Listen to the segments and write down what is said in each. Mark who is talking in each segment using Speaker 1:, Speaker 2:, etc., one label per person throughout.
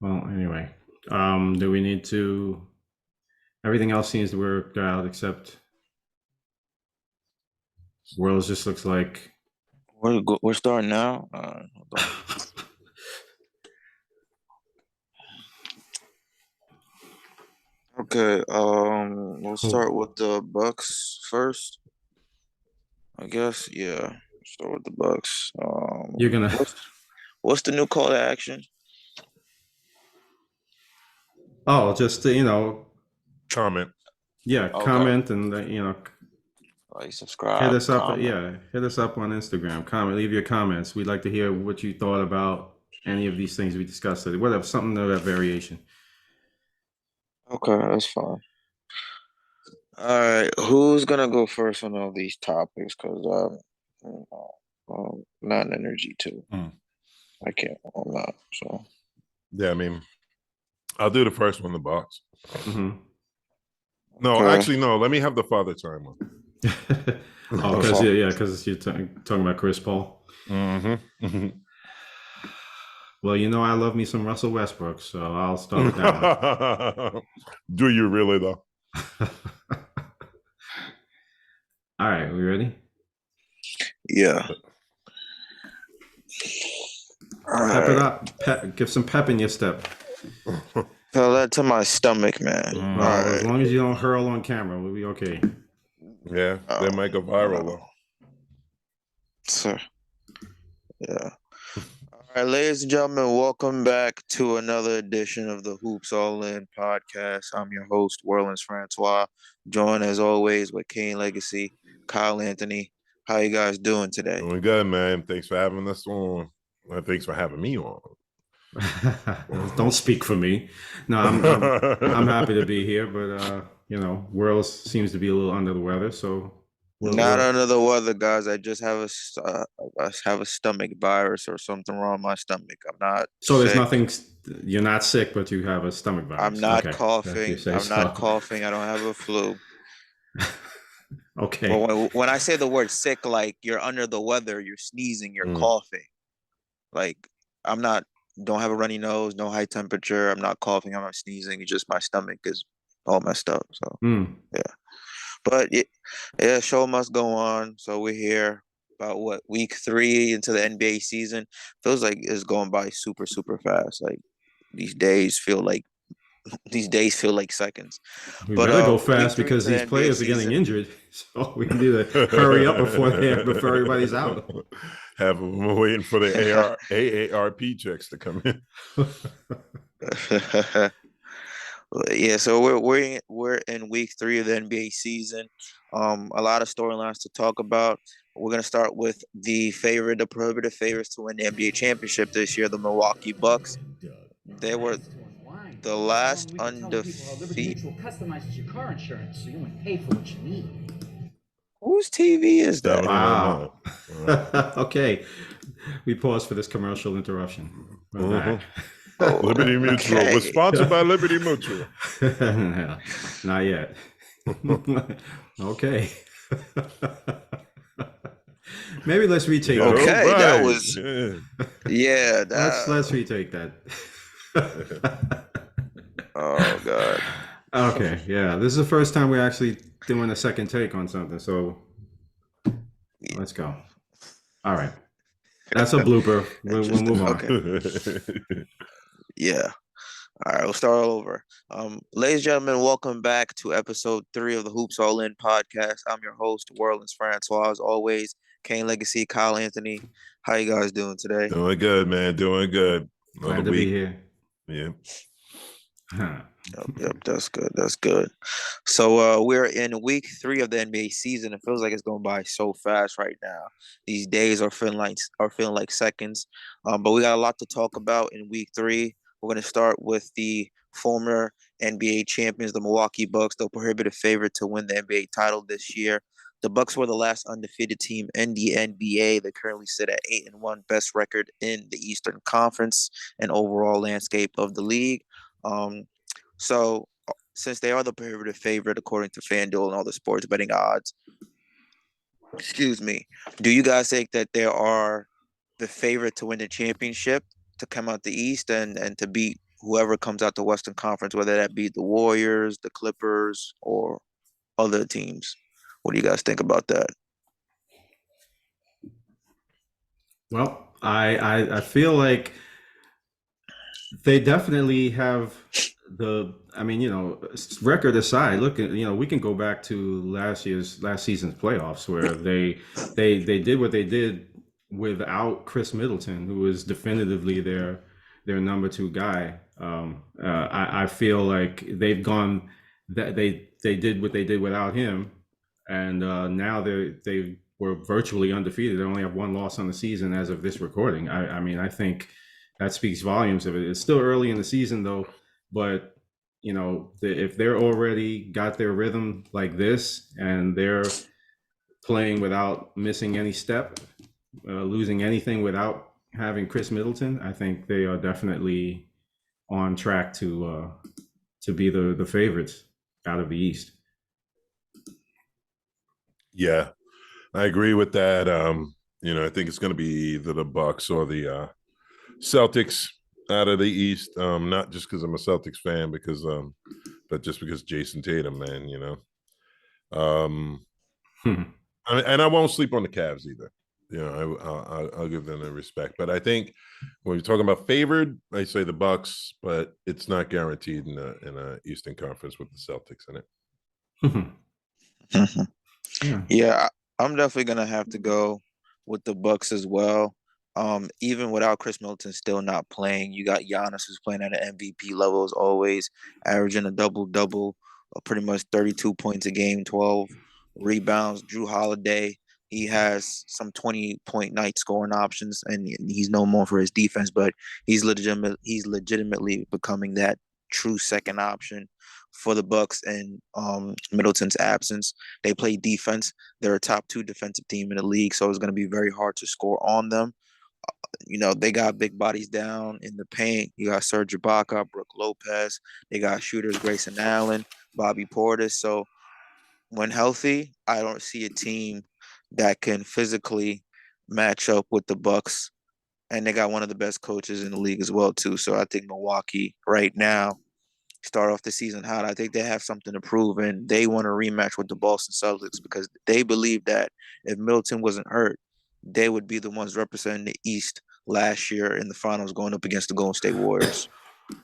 Speaker 1: Well, anyway, do we need to? Everything else seems to work out except Worlds just looks like.
Speaker 2: We're starting now. Hold on. Okay. We'll
Speaker 1: Oh,
Speaker 2: start with the Bucks first, I guess. Yeah. Start with the Bucks.
Speaker 1: you're gonna.
Speaker 2: What's the new call to action?
Speaker 1: Oh, just
Speaker 3: Comment.
Speaker 1: yeah,
Speaker 2: Okay.
Speaker 1: comment and
Speaker 2: Like,
Speaker 1: hit
Speaker 2: subscribe,
Speaker 1: us up.
Speaker 2: comment.
Speaker 1: Yeah, hit us up on Instagram. Comment, leave your comments. We'd like to hear what you thought about any of these things we discussed today. Whatever, something of that variation.
Speaker 2: Okay, that's fine. All right. Who's gonna go first on all these topics? Because not an energy too.
Speaker 3: Mm.
Speaker 2: I can't. I'm not. So.
Speaker 3: Yeah, I mean, I'll do the first one, the box.
Speaker 1: Mm-hmm.
Speaker 3: No,
Speaker 2: Okay.
Speaker 3: actually, no. Let me have the father time one.
Speaker 1: Oh, because because you're talking about Chris Paul.
Speaker 3: Mm-hmm.
Speaker 1: Well, I love me some Russell Westbrook, so I'll start with that
Speaker 3: Do you really though?
Speaker 1: one. All right, we ready?
Speaker 2: Yeah. All
Speaker 1: Pep it
Speaker 2: right.
Speaker 1: up. Give some pep in your step.
Speaker 2: Tell that to my stomach, man. All
Speaker 1: Well, as
Speaker 2: right.
Speaker 1: long as you don't hurl on camera, we'll be okay.
Speaker 3: Yeah,
Speaker 2: Oh,
Speaker 3: that might go viral though.
Speaker 2: so, yeah. All right, ladies and gentlemen, welcome back to another edition of the Hoops All In podcast. I'm your host, Werlins Francois, joined as always with Kane Legacy, Kyle Anthony. How you guys doing today?
Speaker 3: Doing good, man. Thanks for having us on. Well, thanks for having me on.
Speaker 1: Don't speak for me. No, I'm happy to be here, but World seems to be a little under the weather, so
Speaker 2: Not
Speaker 1: we're
Speaker 2: under the weather, guys. I just have I have a stomach virus or something wrong with my stomach. I'm not
Speaker 1: so there's
Speaker 2: sick.
Speaker 1: nothing. You're not sick, but you have a stomach
Speaker 2: I'm
Speaker 1: virus.
Speaker 2: not
Speaker 1: Okay, if you
Speaker 2: coughing.
Speaker 1: say
Speaker 2: I'm not
Speaker 1: so.
Speaker 2: coughing. I don't have a flu. But
Speaker 1: Okay.
Speaker 2: when I say the word sick, like you're under the weather, you're sneezing, you're
Speaker 3: Mm.
Speaker 2: coughing. Like I'm not, don't have a runny nose, no high temperature. I'm not coughing. I'm not sneezing. It's just my stomach is all messed up. So
Speaker 1: Hmm.
Speaker 2: yeah, but yeah, show must go on. So we're here about what, week 3 into the NBA season. Feels like it's going by super super fast. Like these days feel like these days feel like seconds.
Speaker 1: We
Speaker 2: But
Speaker 1: better go
Speaker 2: week
Speaker 1: fast
Speaker 2: 3
Speaker 1: because
Speaker 2: into the
Speaker 1: these
Speaker 2: NBA
Speaker 1: players are getting
Speaker 2: season.
Speaker 1: injured. So we need to hurry up before everybody's out.
Speaker 3: Have them waiting for the AARP checks to come in.
Speaker 2: Yeah, so we're in week 3 of the NBA season. A lot of storylines to talk about. We're gonna start with the prohibitive favorites to win the NBA championship this year, the Milwaukee Bucks. They were the last undefeated.
Speaker 4: Customizes your car insurance, so you only pay for what you need.
Speaker 2: Whose TV is that?
Speaker 3: 79.
Speaker 1: Wow. Okay. We pause for this commercial interruption. We're
Speaker 3: Mhm.
Speaker 1: back.
Speaker 2: Oh,
Speaker 3: Liberty Mutual was
Speaker 2: okay.
Speaker 3: sponsored by Liberty Mutual.
Speaker 1: Not yet. Okay. Maybe let's retake
Speaker 3: Yeah, all
Speaker 1: that.
Speaker 2: Okay, that
Speaker 3: right.
Speaker 2: was
Speaker 3: Yeah.
Speaker 2: yeah.
Speaker 1: Let's
Speaker 2: That
Speaker 1: retake that.
Speaker 2: oh god.
Speaker 1: Okay, yeah. This is the first time we're actually doing a second take on something, so let's go. All right. That's a blooper. We'll
Speaker 2: Interesting.
Speaker 1: move on.
Speaker 2: Okay. Yeah. All right, we'll start all over. Ladies and gentlemen, welcome back to episode 3 of the Hoops All In podcast. I'm your host, Worlds Francois, as always. Kane Legacy, Kyle Anthony. How you guys doing today?
Speaker 3: Doing good, man. Doing good. Another
Speaker 1: Glad to be
Speaker 3: week.
Speaker 1: here.
Speaker 3: Yeah.
Speaker 2: Yep, that's good. That's good. So we're in week 3 of the NBA season. It feels like it's going by so fast right now. These days are feeling like seconds. But we got a lot to talk about in week 3. We're going to start with the former NBA champions, the Milwaukee Bucks, the prohibitive favorite to win the NBA title this year. The Bucks were the last undefeated team in the NBA. They currently sit at 8-1, best record in the Eastern Conference and overall landscape of the league. Um, so since they are the prohibitive favorite according to FanDuel and all the sports betting odds, excuse me, do you guys think that they are the favorite to win the championship, to come out the East and to beat whoever comes out the Western Conference, whether that be the Warriors, the Clippers, or other teams. What do you guys think about that?
Speaker 1: Well, I feel like they definitely have I mean, record aside, look at, we can go back to last season's playoffs where they did what they did without Chris Middleton, who was definitively their number two guy. I feel like they've gone that they did what they did without him, and now they were virtually undefeated. They only have one loss on the season as of this recording. I mean, I think that speaks volumes of it. It's still early in the season though, but if they're already got their rhythm like this and they're playing without missing any step, losing anything without having Chris Middleton, I think they are definitely on track to be the favorites out of the East.
Speaker 3: Yeah, I agree with that. I think it's going to be either the Bucks or the Celtics out of the East. Not just because I'm a Celtics fan, but just because Jason Tatum, man. And I won't sleep on the Cavs either. I'll give them the respect. But I think when you're talking about favored, I say the Bucks, but it's not guaranteed in a Eastern Conference with the Celtics in it.
Speaker 2: Yeah, I'm definitely gonna have to go with the Bucks as well. Even without Chris Middleton still not playing, you got Giannis who's playing at an MVP level as always, averaging a double-double, pretty much 32 points a game, 12 rebounds. Drew Holiday, he has some 20-point night scoring options, and he's known more for his defense, but he's legitimately becoming that true second option for the Bucks and Middleton's absence. They play defense. They're a top 2 defensive team in the league, so it's going to be very hard to score on them. They got big bodies down in the paint. You got Serge Ibaka, Brook Lopez. They got shooters Grayson Allen, Bobby Portis. So when healthy, I don't see a team that can physically match up with the Bucks. And they got one of the best coaches in the league as well, too. So I think Milwaukee right now start off the season hot. I think they have something to prove, and they want a rematch with the Boston Celtics because they believe that if Middleton wasn't hurt, they would be the ones representing the East last year in the finals going up against the Golden State Warriors.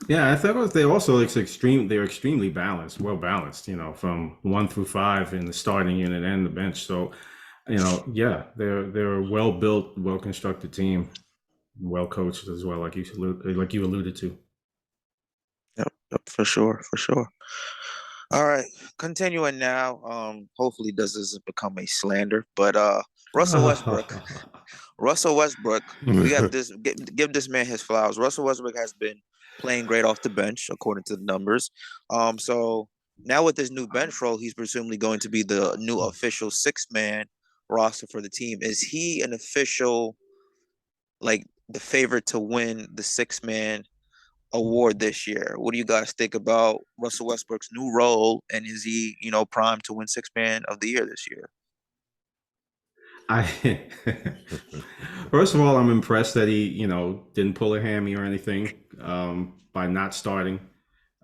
Speaker 1: Yeah, I thought they also they're extremely balanced, well balanced, from 1 through 5 in the starting unit and the bench. So, they're a well built, well constructed team, well coached as well, like you alluded to.
Speaker 2: Yep, for sure. All right, continuing now. Hopefully this doesn't become a slander, but Russell Westbrook. We got this. Give this man his flowers. Russell Westbrook has been playing great off the bench, according to the numbers. So now with this new bench role, he's presumably going to be the new official 6-man roster for the team. Is he an official, like the favorite to win the 6-man award this year? What do you guys think about Russell Westbrook's new role, and is he, primed to win 6-man of the year this year?
Speaker 1: First of all, I'm impressed that he, didn't pull a hammy or anything by not starting.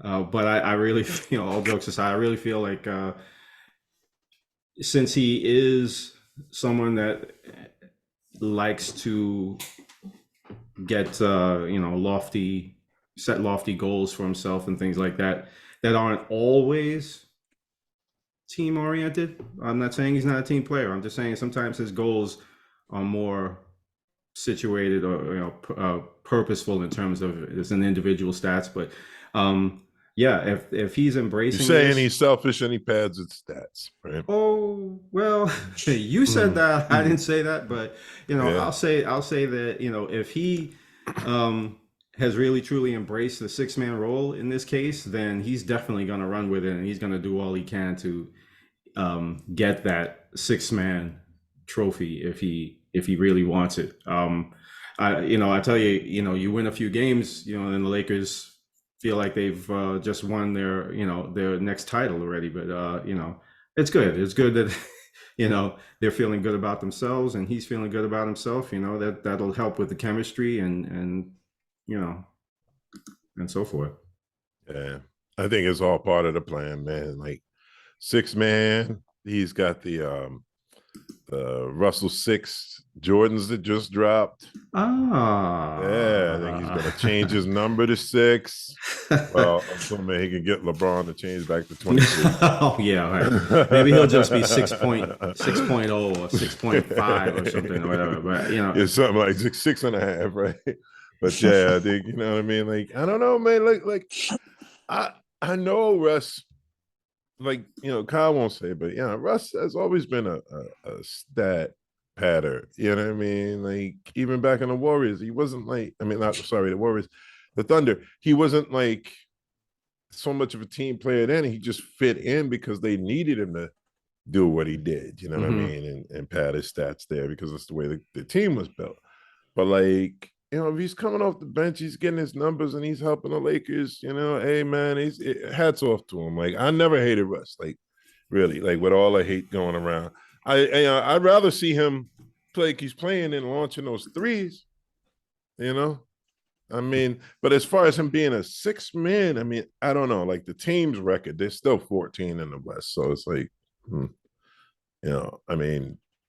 Speaker 1: But I really, all jokes aside, I really feel like since he is someone that likes to get, set lofty goals for himself and things like that aren't always team oriented. I'm not saying he's not a team player. I'm just saying sometimes his goals are more situated or purposeful in terms of it's an individual stats. But if he's embracing,
Speaker 3: you're saying he's selfish and he pads his stats, right?
Speaker 1: Oh well, you said that. I didn't say that, but I'll say that if he has really truly embraced the 6-man role in this case, then he's definitely going to run with it, and he's going to do all he can to get that 6-man trophy if he really wants it. I tell you, you win a few games, and the Lakers feel like they've just won their next title already. But it's good. It's good that they're feeling good about themselves, and he's feeling good about himself. That'll help with the chemistry and and so forth.
Speaker 3: Yeah, I think it's all part of the plan, man. Like 6-man, he's got the Russell 6 Jordans that just dropped. Yeah, I think he's gonna change his number to 6. Well, assuming he can get LeBron to change back to 22.
Speaker 1: Oh yeah, right. Maybe he'll just be 6.0 or 6.5 or something or whatever. But
Speaker 3: it's something like 6.5, right? But yeah, I think, you know what I mean. Like, I don't know, man. Like I know Russ. Like, Kyle won't say, but yeah, Russ has always been a stat patter. You know what I mean? Like, even back in the Warriors, he wasn't like, the Warriors, the Thunder, he wasn't like so much of a team player then. He just fit in because they needed him to do what he did, you know what I mean? And pad his stats there because that's the way the team was built. But like, if he's coming off the bench, he's getting his numbers and he's helping the Lakers, hey man, hats off to him. Like, I never hated Russ, like really, like with all the hate going around. I'd rather see him play like he's playing and launching those threes, but as far as him being a 6-man, I don't know. Like the team's record, they're still 14 in the West. So it's like,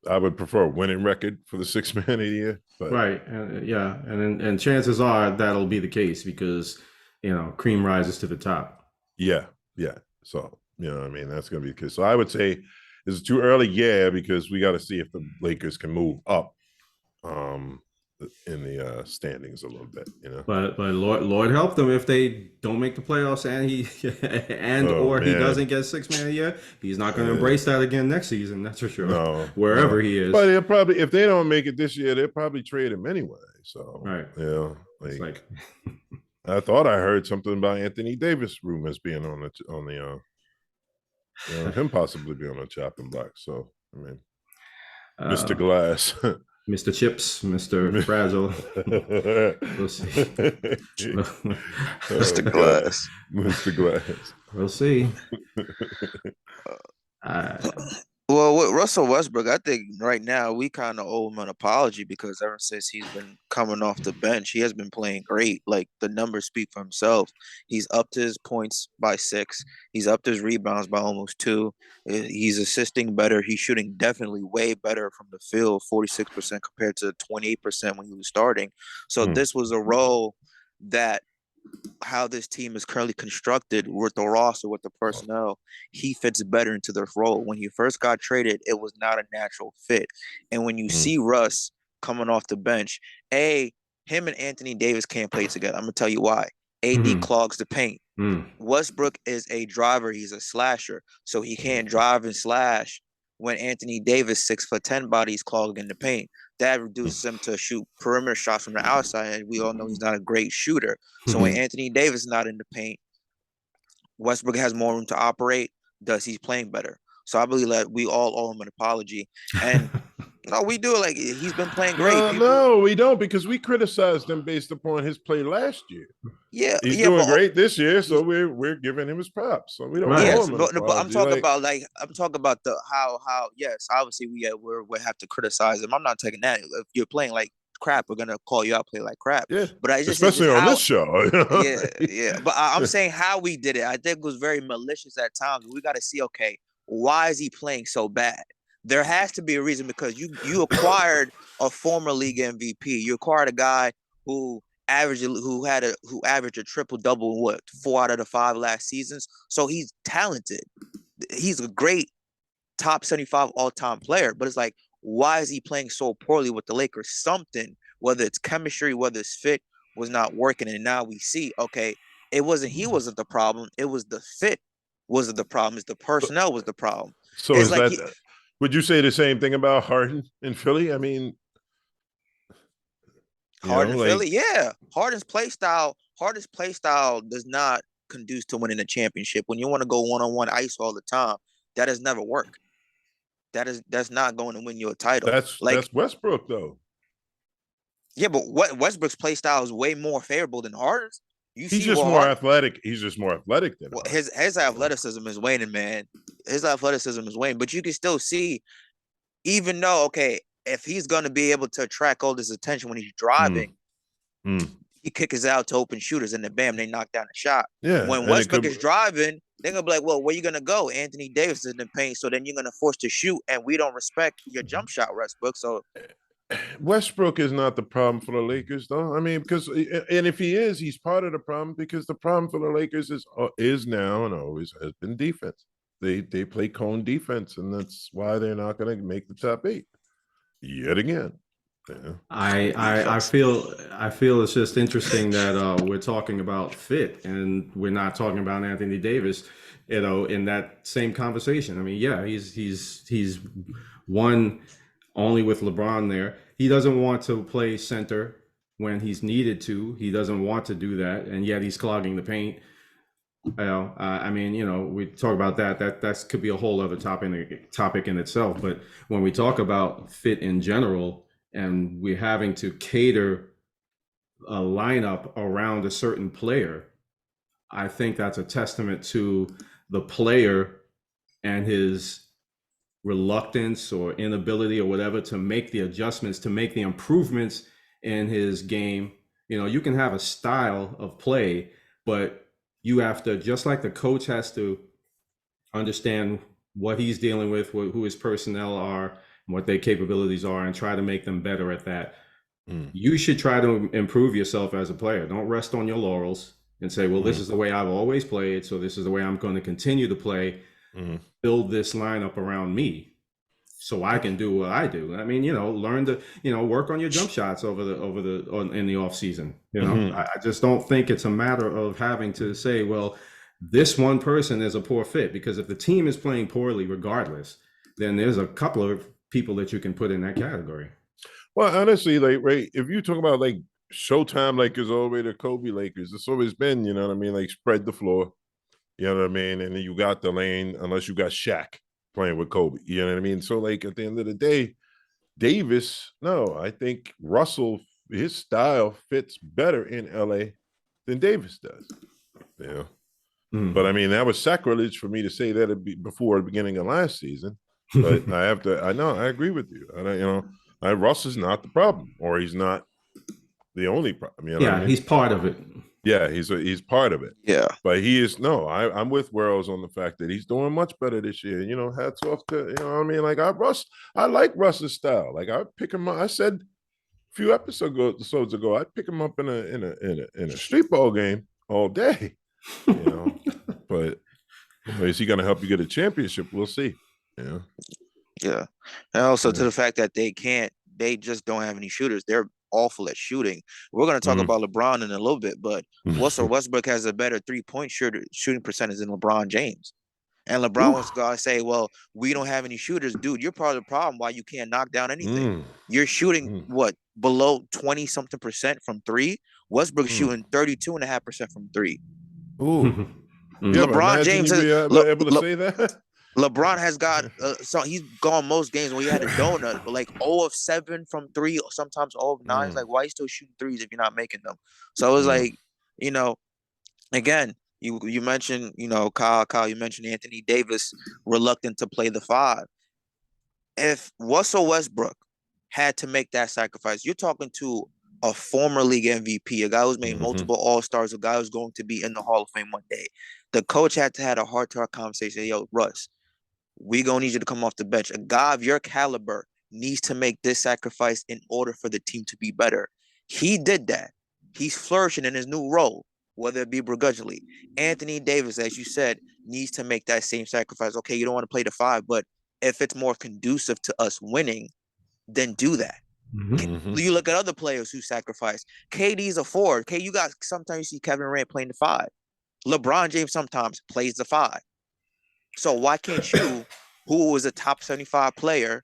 Speaker 3: I would prefer a winning record for the 6-man a year. But
Speaker 1: right. And chances are that'll be the case because, cream rises to the top.
Speaker 3: Yeah. So, that's going to be the case. So I would say, is it too early? Yeah, because we got to see if the Lakers can move up in the standings a little bit,
Speaker 1: But Lord help them if they don't make the playoffs and he he doesn't get 6-man a year. He's not going to embrace that again next season. That's for sure.
Speaker 3: No,
Speaker 1: wherever he is.
Speaker 3: But if they don't make it this year, they'll probably trade him anyway. So
Speaker 1: right,
Speaker 3: like I thought I heard something about Anthony Davis rumors being on the him possibly being on the chopping block. So Mr. Glass.
Speaker 1: Mr. Chips, Mr. Fragile. We'll see.
Speaker 2: Mr. Glass.
Speaker 3: Mr. Glass.
Speaker 1: We'll see.
Speaker 2: Well, with Russell Westbrook, I think right now we kind of owe him an apology because ever since he's been coming off the bench, he has been playing great. Like the numbers speak for himself. He's upped his points by 6. He's upped his rebounds by almost 2. He's assisting better. He's shooting definitely way better from the field, 46% compared to 28% when he was starting. So this was a role that how this team is currently constructed with the roster, with the personnel, he fits better into the role. When he first got traded, it was not a natural fit. And when you see Russ coming off the bench, him and Anthony Davis can't play together. I'm going to tell you why. AD clogs the paint. Westbrook is a driver. He's a slasher. So he can't drive and slash when Anthony Davis, 6'10" body, is clogging the paint. That reduces him to shoot perimeter shots from the outside, and we all know he's not a great shooter. So when Anthony Davis is not in the paint, Westbrook has more room to operate. Thus, he's playing better. So I believe that we all owe him an apology. And no, we do. Like, he's been playing great.
Speaker 3: No, we don't, because we criticized him based upon his play last year.
Speaker 2: Yeah,
Speaker 3: he's doing great this year, so we're giving him his props. So we don't.
Speaker 2: Yes, but I'm talking about the how. Yes, obviously we have to criticize him. I'm not taking that. If you're playing like crap, we're gonna call you out play like crap.
Speaker 3: Yeah,
Speaker 2: but I just
Speaker 3: especially on this show.
Speaker 2: Yeah. But I'm saying how we did it. I think it was very malicious at times. We got to see, okay, why is he playing so bad? There has to be a reason, because you acquired a former league MVP. You acquired a guy who averaged a triple double in 4 out of the 5 last seasons. So he's talented. He's a great top 75 all-time player. But it's like, why is he playing so poorly with the Lakers? Something, whether it's chemistry, whether it's fit, was not working. And now we see, okay, he wasn't the problem. It was the fit wasn't the problem. It's the personnel was the problem.
Speaker 3: So
Speaker 2: it's
Speaker 3: is like that? Would you say the same thing about Harden in Philly? I mean,
Speaker 2: Harden, Philly, yeah. Harden's play style does not conduce to winning a championship. When you want to go one-on-one ice all the time, that does never work. That's not going to win you a title.
Speaker 3: That's Westbrook, though.
Speaker 2: Yeah, but Westbrook's play style is way more favorable than Harden's.
Speaker 3: He's just more athletic. He's just more athletic than
Speaker 2: his athleticism is waning, man. His athleticism is waning, but you can still see, even though, okay, if he's going to be able to attract all this attention when he's driving, he kick his out to open shooters, and then bam, they knock down the shot.
Speaker 3: Yeah,
Speaker 2: When
Speaker 3: and it
Speaker 2: Westbrook
Speaker 3: could-
Speaker 2: is driving, they're gonna be like, "Well, where you gonna go?" Anthony Davis is in the paint, so then you're gonna force to shoot, and we don't respect your jump shot, Westbrook. So
Speaker 3: Westbrook is not the problem for the Lakers, though. I mean, because and if he is, he's part of the problem because the problem for the Lakers is now and always has been defense. They play cone defense, and that's why they're not going to make the top 8 yet again. Yeah.
Speaker 1: I feel it's just interesting that we're talking about fit and we're not talking about Anthony Davis, in that same conversation. I mean, yeah, he's one only with LeBron there. He doesn't want to play center when he's needed to. He doesn't want to do that, and yet he's clogging the paint. I mean, we talk about that could be a whole other topic in itself. But when we talk about fit in general, and we're having to cater a lineup around a certain player, I think that's a testament to the player and his reluctance or inability or whatever to make the adjustments, to make the improvements in his game. You can have a style of play, but you have to, just like the coach has to understand what he's dealing with, who his personnel are, and what their capabilities are, and try to make them better at that. You should try to improve yourself as a player. Don't rest on your laurels and say, well, this is the way I've always played, so this is the way I'm going to continue to play. Build this lineup around me so I can do what I do. I mean, learn to, work on your jump shots in the off season. I just don't think it's a matter of having to say, well, this one person is a poor fit, because if the team is playing poorly regardless, then there's a couple of people that you can put in that category.
Speaker 3: Well, honestly, like, right, if you talk about like Showtime Lakers all the way to Kobe Lakers, it's always been, you know what I mean, like spread the floor, you know what I mean, and then you got the lane, unless you got Shaq playing with Kobe, you know what I mean? So, like, at the end of the day, Davis, no, I think Russell, his style fits better in LA than Davis does. Yeah. But I mean, that was sacrilege for me to say that before the beginning of last season. But I agree with you. Russ is not the problem, or he's not the only problem. You know what I mean?
Speaker 1: He's part of it.
Speaker 3: Yeah, he's part of it.
Speaker 2: yeah,
Speaker 3: But he is I'm with Wells on the fact that he's doing much better this year. Hats off to what I mean. Like I like Russ's style. Like I pick him up. I said a few episodes ago, I'd pick him up in a street ball game all day. But is he going to help you get a championship? We'll see.
Speaker 2: yeah. And also to the fact that they just don't have any shooters. They're awful at shooting. We're going to talk about LeBron in a little bit, but Russell Westbrook has a better 3-point shooting percentage than LeBron James. And LeBron was going to say, well, we don't have any shooters. Dude, you're part of the problem why you can't knock down anything. You're shooting, below 20-something% from 3? Westbrook's shooting 32.5% from 3.
Speaker 3: Ooh.
Speaker 2: LeBron James is
Speaker 3: able to say that.
Speaker 2: LeBron has got he's gone most games where he had a donut, but like 0 of 7 from 3, or sometimes 0 of 9. It's like, why are you still shooting threes if you're not making them? So it was like, again, you mentioned, Kyle, you mentioned Anthony Davis reluctant to play the 5. If Russell Westbrook had to make that sacrifice, you're talking to a former league MVP, a guy who's made multiple All-Stars, a guy who's going to be in the Hall of Fame one day. The coach had to have a heart-to-heart conversation. Yo, Russ, we gonna need you to come off the bench. A guy of your caliber needs to make this sacrifice in order for the team to be better. He did that. He's flourishing in his new role, whether it be begrudgingly. Anthony Davis, as you said, needs to make that same sacrifice. Okay, you don't want to play the 5, but if it's more conducive to us winning, then do that. You look at other players who sacrifice. KD's a 4. Sometimes you see Kevin Durant playing the 5. LeBron James sometimes plays the 5. So why can't you, who is a top 75 player,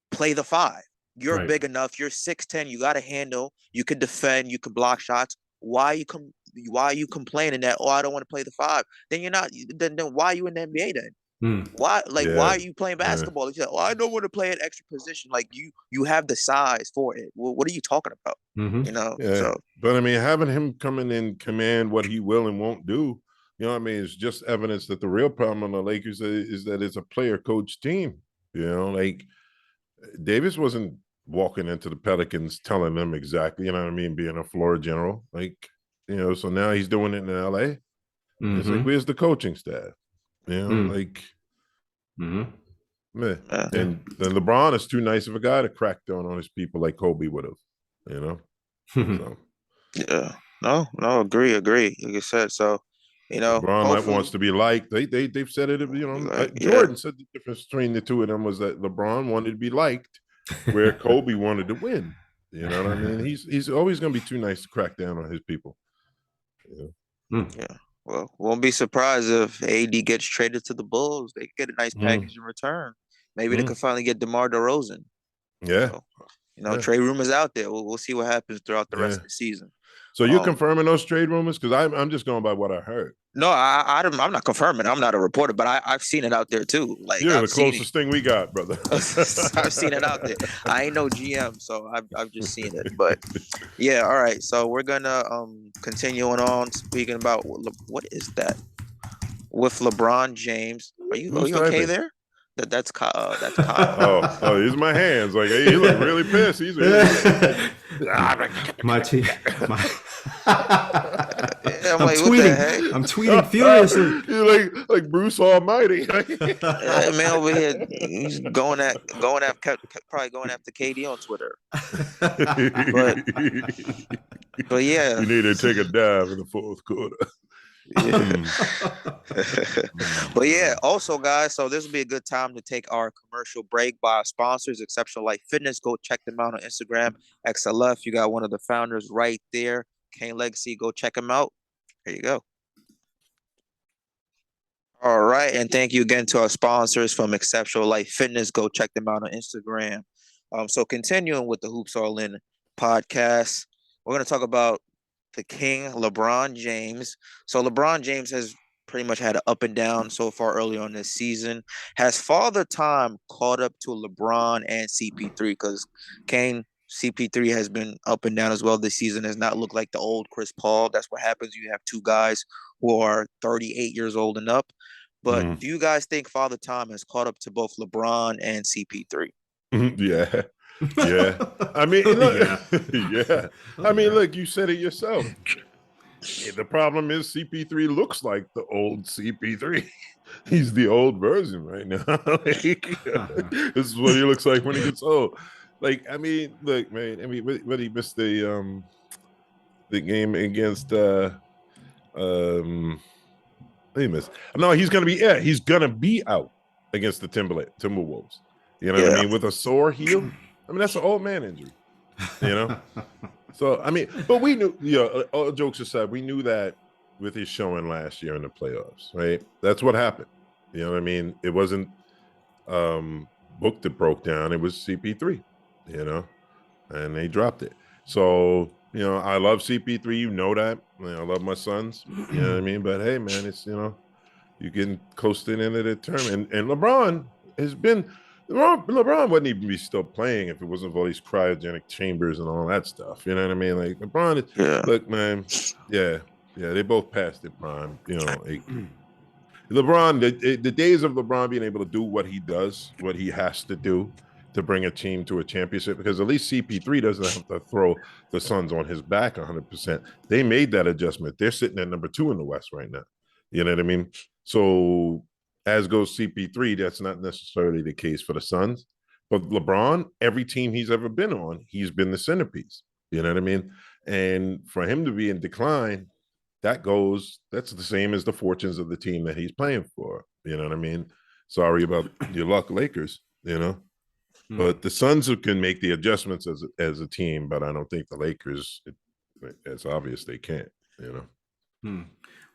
Speaker 2: play the 5? You're big enough. You're 6'10". You got a handle. You can defend. You can block shots. Why are you complaining that, I don't want to play the 5? Then you're not. Then why are you in the NBA then? Why are you playing basketball? You say, I don't want to play an extra position. Like you have the size for it. Well, what are you talking about? So,
Speaker 3: but I mean, having him come in and command what he will and won't do, what I mean, is just evidence that the real problem on the Lakers is that it's a player coach team. Like Davis wasn't walking into the Pelicans, telling them exactly, you know what I mean, being a floor general. Like, so now he's doing it in LA. It's like, where's the coaching staff? Like,
Speaker 1: Mm-hmm.
Speaker 3: man.
Speaker 2: Yeah.
Speaker 3: And then LeBron is too nice of a guy to crack down on his people like Kobe would have, So
Speaker 2: Yeah. No, agree. Like you said. So,
Speaker 3: LeBron
Speaker 2: hopefully,
Speaker 3: wants to be liked. They've said it,
Speaker 2: like,
Speaker 3: Jordan said the difference between the two of them was that LeBron wanted to be liked, where Kobe wanted to win. You know what I mean? He's always going to be too nice to crack down on his people.
Speaker 2: Yeah. Well, won't be surprised if AD gets traded to the Bulls. They get a nice package in return. Maybe they could finally get DeMar DeRozan.
Speaker 3: Yeah.
Speaker 2: So, trade rumors out there. We'll see what happens throughout the rest of the season.
Speaker 3: So you're confirming those trade rumors? Because I'm just going by what I heard.
Speaker 2: No, I'm not confirming. I'm not a reporter, but I've seen it out there too. Like,
Speaker 3: you're
Speaker 2: I've
Speaker 3: the closest thing we got, brother.
Speaker 2: I've seen it out there. I ain't no GM, so I've just seen it. But yeah, all right. So we're gonna continuing on speaking about what is that with LeBron James? Are you okay there? That's Kyle. That's Kyle.
Speaker 3: Oh, these are my hands. Like, hey, he look really pissed. He's
Speaker 1: my team.
Speaker 2: I'm like,
Speaker 1: tweeting.
Speaker 2: What the heck?
Speaker 1: I'm tweeting furiously.
Speaker 3: You're like Bruce Almighty.
Speaker 2: Man, over here, he's probably going after KD on Twitter. But yeah,
Speaker 3: you need to take a dive in the fourth quarter.
Speaker 2: But yeah, also guys, so this will be a good time to take our commercial break by our sponsors, Exceptional Life Fitness. Go check them out on Instagram, XLF. You got one of the founders right there, Kane Legacy. Go check him out. There you go. All right, and thank you again to our sponsors from Exceptional Life Fitness. Go check them out on Instagram. So continuing with the Hoops All In podcast, we're going to talk about the King, LeBron James. So LeBron James has pretty much had an up and down so far early on this season. Has Father Time caught up to LeBron and CP3? Because Kane, CP3 has been up and down as well this season. Has not looked like the old Chris Paul. That's what happens. You have two guys who are 38 years old and up. But do you guys think Father Time has caught up to both LeBron and CP3?
Speaker 3: Yeah. Yeah. I mean, look, yeah. I mean, look, you said it yourself. The problem is CP3 looks like the old CP3. He's the old version right now. This is what he looks like when he gets old. Like, I mean, look, man. I mean, what he missed the game against he missed. No, he's gonna be out against the Timberwolves. You know what I mean? With a sore heel. I mean, that's an old man injury. So I mean, but we knew, all jokes aside, we knew that with his showing last year in the playoffs, right? That's what happened. You know what I mean? It wasn't Book that broke down, it was CP3, and they dropped it. So, I love CP3, you know that. I love my sons, you know what I mean? But hey, man, it's, you're getting close to the end of the term. And LeBron has been, LeBron wouldn't even be still playing if it wasn't for all these cryogenic chambers and all that stuff. You know what I mean? Like, LeBron, look, man, yeah, they both passed their prime. LeBron, the days of LeBron being able to do what he does, what he has to do to bring a team to a championship, because at least CP3 doesn't have to throw the Suns on his back 100%. They made that adjustment. They're sitting at number 2 in the West right now. You know what I mean? So as goes CP3, that's not necessarily the case for the Suns. But LeBron, every team he's ever been on, he's been the centerpiece. You know what I mean? And for him to be in decline, that's the same as the fortunes of the team that he's playing for. You know what I mean? Sorry about your luck, Lakers, But the Suns can make the adjustments as a team, but I don't think the Lakers, it's obvious they can't,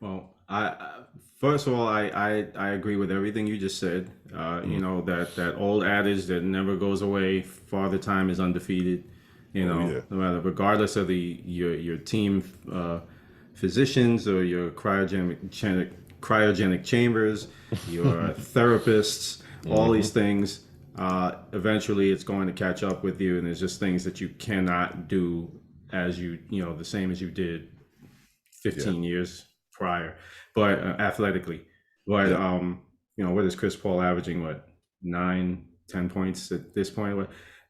Speaker 1: Well, first of all, I agree with everything you just said. That old adage that never goes away, Father Time is undefeated. No matter, regardless of your team physicians or your cryogenic chambers, your therapists, all these things. Eventually it's going to catch up with you, and there's just things that you cannot do as the same as you did 15 years prior, but athletically. But what is Chris Paul averaging? 9-10 points at this point?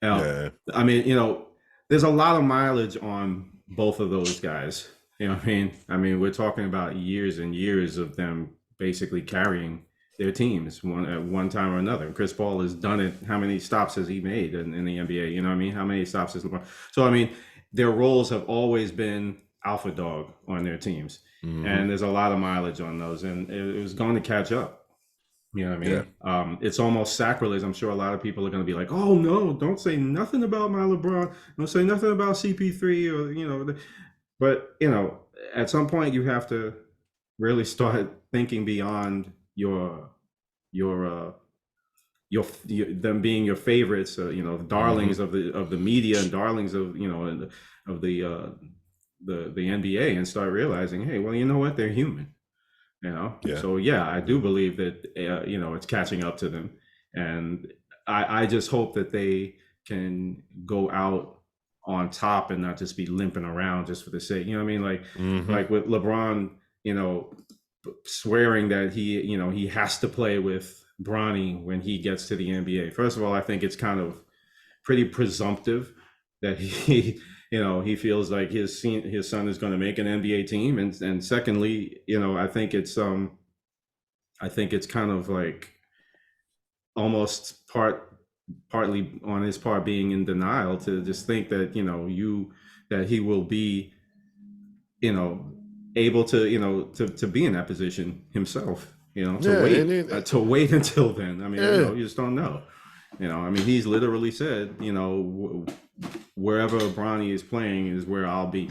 Speaker 3: Yeah.
Speaker 1: I mean, you know, there's a lot of mileage on both of those guys. You know what I mean? I mean, we're talking about years and years of them basically carrying their teams one at one time or another. Chris Paul has done it. How many stops has he made in the NBA? You know what I mean? How many stops has LeBron? So I mean, their roles have always been alpha dog on their teams, and there's a lot of mileage on those, and it was going to catch up. You know what I
Speaker 3: Yeah.
Speaker 1: mean? It's almost sacrilege. I'm sure a lot of people are going to be like, "Oh no, don't say nothing about my LeBron. Don't say nothing about CP3 or you know." But you know, at some point, you have to really start thinking beyond your them being your favorites. You know, darlings of the media and darlings of you know of the NBA, and start realizing, hey, well, you know what? They're human. You know,
Speaker 3: Yeah.
Speaker 1: so yeah, I do believe that you know it's catching up to them, and I just hope that they can go out on top and not just be limping around just for the sake. You know what I mean? Like with LeBron, you know, swearing that you know he has to play with Bronny when he gets to the NBA. First of all, I think it's kind of pretty presumptive that he you know he feels like his son is going to make an NBA team, and secondly, you know, I think it's kind of like almost partly on his part being in denial to just think that you know that he will be you know able to you know to be in that position himself, you know,
Speaker 3: Yeah.
Speaker 1: to wait until then. I mean, you
Speaker 3: Yeah.
Speaker 1: know, you just don't know. You know, I mean, he's literally said, you know, wherever Bronny is playing is where I'll be.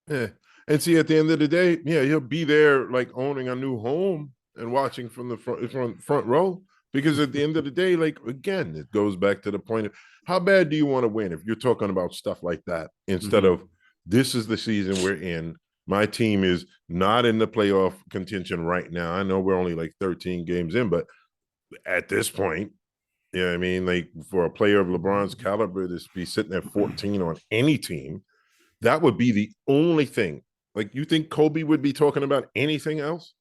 Speaker 3: Yeah. And see, at the end of the day, yeah, he'll be there like owning a new home and watching from the front row. Because at the end of the day, like again, it goes back to the point of how bad do you want to win if you're talking about stuff like that instead of this is the season we're in. My team is not in the playoff contention right now. I know we're only like 13 games in, but at this point, you know what I mean? Like for a player of LeBron's caliber to be sitting at 14 on any team, that would be the only thing. Like, you think Kobe would be talking about anything else?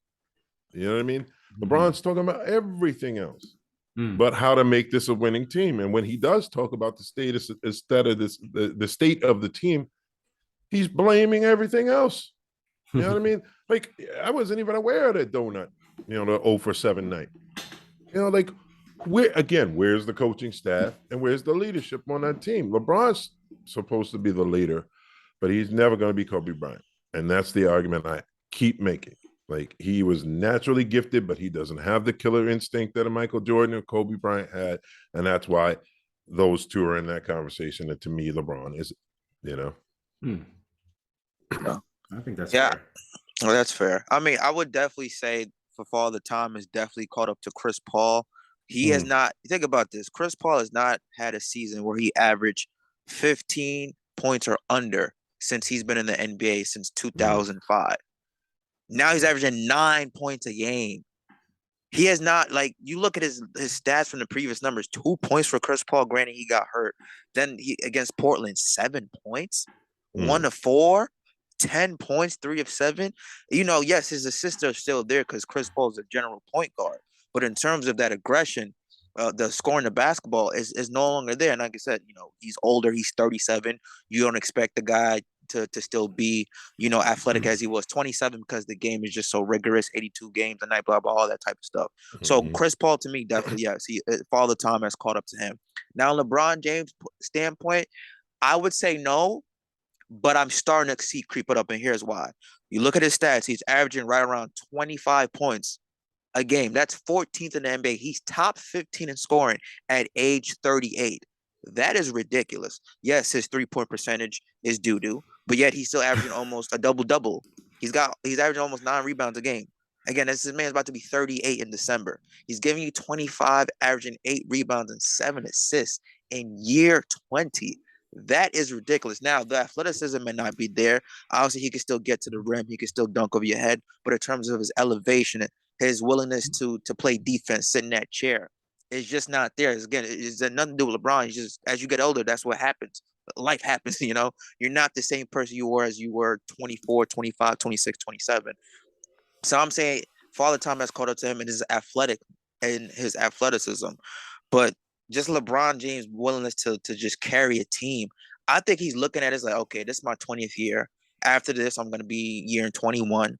Speaker 3: You know what I mean? LeBron's talking about everything else, but how to make this a winning team. And when he does talk about the status instead of this, the state of the team, he's blaming everything else. You know what I mean? Like, I wasn't even aware of that donut, you know, the 0 for 7 night. You know, like, where's the coaching staff and where's the leadership on that team? LeBron's supposed to be the leader, but he's never going to be Kobe Bryant. And that's the argument I keep making. Like, he was naturally gifted, but he doesn't have the killer instinct that a Michael Jordan or Kobe Bryant had. And that's why those two are in that conversation. And to me, LeBron is, you know.
Speaker 1: I think that's
Speaker 2: Yeah.
Speaker 1: fair.
Speaker 2: Well, that's fair. I mean, I would definitely say for Father Time is definitely caught up to Chris Paul. He has not, think about this. Chris Paul has not had a season where he averaged 15 points or under since he's been in the NBA since 2005. Now he's averaging 9 points a game. He has not, like, you look at his stats from the previous numbers, 2 points for Chris Paul. Granted, he got hurt. Then he against Portland, 7 points, 1 of 4. 10 points, 3 of 7. You know, yes, his assists are still there because Chris Paul is a general point guard. But in terms of that aggression, the scoring the basketball is no longer there. And like I said, you know, he's older. He's 37. You don't expect the guy to still be, you know, athletic as he was. 27 because the game is just so rigorous. 82 games a night, blah, blah, all that type of stuff. So Chris Paul, to me, definitely, yes. Father Time has caught up to him. Now, LeBron James standpoint, I would say no. But I'm starting to see creep it up, and here's why. You look at his stats, he's averaging right around 25 points a game. That's 14th in the NBA. He's top 15 in scoring at age 38. That is ridiculous. Yes, his 3-point percentage is doo-doo, but yet he's still averaging almost a double-double. He's averaging almost 9 rebounds a game. Again, this man's about to be 38 in December. He's giving you 25, averaging 8 rebounds and 7 assists in year 20. That is ridiculous. Now, the athleticism may not be there. Obviously, he can still get to the rim. He can still dunk over your head. But in terms of his elevation, his willingness to play defense, sit in that chair, is just not there. Again, it's nothing to do with LeBron. It's just, as you get older, that's what happens. Life happens, you know. You're not the same person you were as you were 24, 25, 26, 27. So I'm saying Father Time has caught up to him in his athleticism. But just LeBron James' willingness to just carry a team. I think he's looking at it as like, okay, this is my 20th year. After this, I'm gonna be year in 21.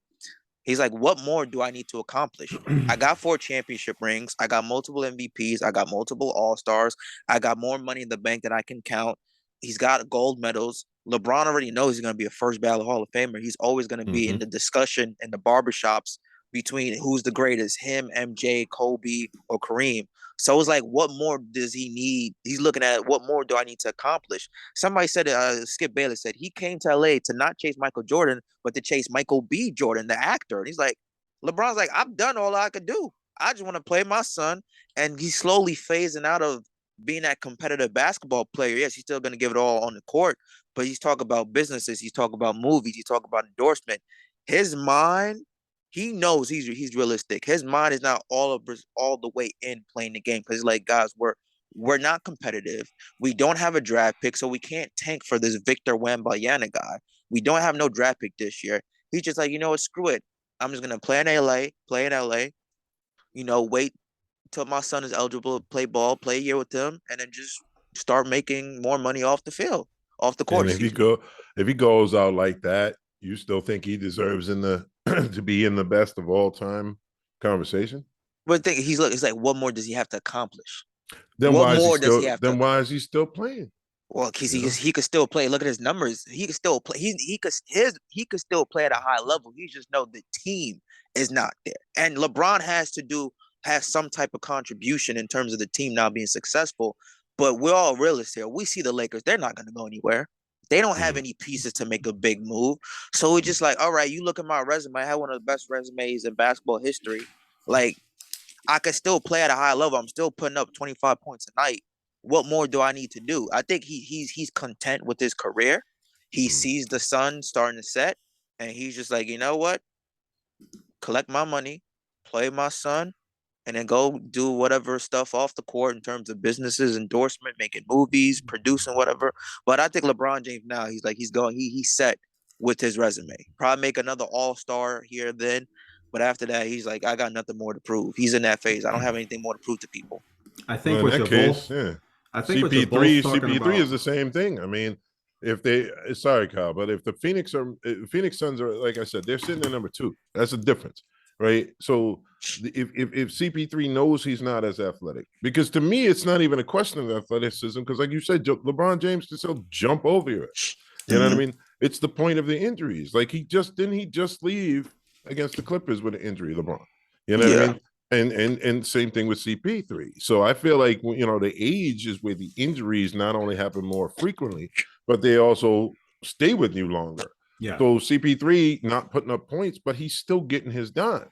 Speaker 2: He's like, what more do I need to accomplish? I got 4 championship rings. I got multiple MVPs. I got multiple All Stars. I got more money in the bank than I can count. He's got gold medals. LeBron already knows he's going to be a first ballot Hall of Famer. He's always going to be in the discussion in the barbershops between who's the greatest, him, MJ, Kobe, or Kareem. So it's like, what more does he need? He's looking at what more do I need to accomplish? Somebody said, Skip Bayless said he came to LA to not chase Michael Jordan, but to chase Michael B. Jordan, the actor. And he's like, LeBron's like, I've done all I could do. I just want to play my son. And he's slowly phasing out of being that competitive basketball player. Yes, he's still going to give it all on the court, but he's talking about businesses. He's talking about movies. He's talking about endorsement. His mind, he knows he's realistic. His mind is not all the way in playing the game because like, guys, we're not competitive. We don't have a draft pick, so we can't tank for this Victor Wembanyama guy. We don't have no draft pick this year. He's just like, you know what, screw it. I'm just gonna play in LA, wait till my son is eligible to play ball, play a year with them, and then just start making more money off the field, off the court.
Speaker 3: And if he goes out like that, you still think he deserves in the to be in the best of all time conversation?
Speaker 2: But think he's like, what more does he have to accomplish?
Speaker 3: Then
Speaker 2: What
Speaker 3: why is he
Speaker 2: more does
Speaker 3: still?
Speaker 2: he have
Speaker 3: Then
Speaker 2: to?
Speaker 3: why is he still playing?
Speaker 2: Well, because
Speaker 3: You know?
Speaker 2: he could still play. Look at his numbers. He could still play. He could still play at a high level. He just know the team is not there. And LeBron has some type of contribution in terms of the team now being successful. But we're all realists here. We see the Lakers. They're not going to go anywhere. They don't have any pieces to make a big move. So we're just like, all right, you look at my resume. I have one of the best resumes in basketball history. Like, I could still play at a high level. I'm still putting up 25 points a night. What more do I need to do? I think he's content with his career. He sees the sun starting to set, and he's just like, you know what? Collect my money, play my son, and then go do whatever stuff off the court in terms of businesses, endorsement, making movies, producing whatever. But I think LeBron James now, he's set with his resume. Probably make another All-Star here then. But after that, he's like, I got nothing more to prove. He's in that phase. I don't have anything more to prove to people.
Speaker 1: I think
Speaker 3: Well, in
Speaker 1: with
Speaker 3: that
Speaker 1: the
Speaker 3: case,
Speaker 1: both,
Speaker 3: yeah.
Speaker 1: I think with the both
Speaker 3: CP3
Speaker 1: talking
Speaker 3: CP3 is
Speaker 1: about,
Speaker 3: the same thing. I mean, if they sorry, Kyle, but if the Phoenix Suns are, like I said, they're sitting at number 2. That's a difference, right? So if CP3 knows he's not as athletic, because to me it's not even a question of athleticism, because like you said, LeBron James can still jump over you. You know what I mean? It's the point of the injuries. Like he just leave against the Clippers with an injury, LeBron. You know what I mean? And same thing with CP3. So I feel like, the age is where the injuries not only happen more frequently, but they also stay with you longer.
Speaker 1: yeah,
Speaker 3: So CP3 not putting up points, but he's still getting his dimes.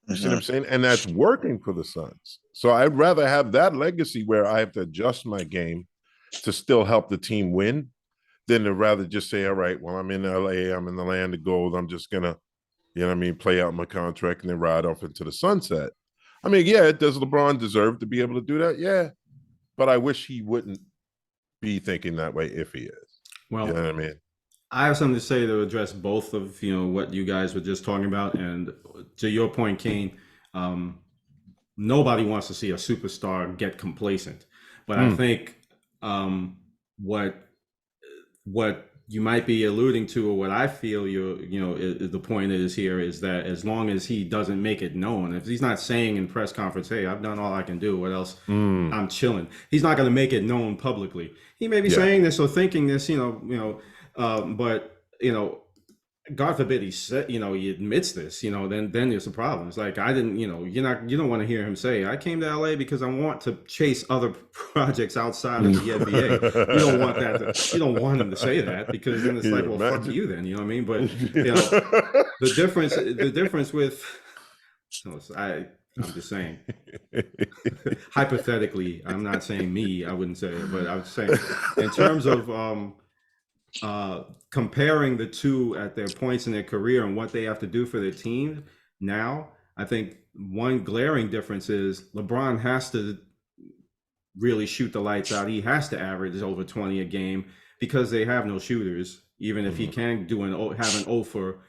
Speaker 3: You see what I'm saying? And that's working for the Suns. So I'd rather have that legacy where I have to adjust my game to still help the team win than to rather just say, all right, well, I'm in LA, I'm in the land of gold. I'm just going to, play out my contract and then ride off into the sunset. I mean, yeah, does LeBron deserve to be able to do that? Yeah. But I wish he wouldn't be thinking that way if he is.
Speaker 1: well,
Speaker 3: You know what I mean?
Speaker 1: I have something to say to address both of what you guys were just talking about, and to your point, Kane. Nobody wants to see a superstar get complacent, but I think what you might be alluding to, or what I feel the point is here, is that as long as he doesn't make it known, if he's not saying in press conference, "Hey, I've done all I can do. What else? I'm chilling." He's not going to make it known publicly. He may be saying this or thinking this, but God forbid he said, he admits this, then there's a problem. It's like, I didn't, you don't want to hear him say, I came to LA because I want to chase other projects outside of the NBA. You don't want that. You don't want him to say that, because then it's like, well, fuck you then, you know what I mean? But the difference with, I'm just saying, hypothetically, I'm not saying me, I wouldn't say it, but I was saying in terms of, comparing the two at their points in their career and what they have to do for their team now, I think one glaring difference is LeBron has to really shoot the lights out. He has to average over 20 a game because they have no shooters, even if he can have an 0 for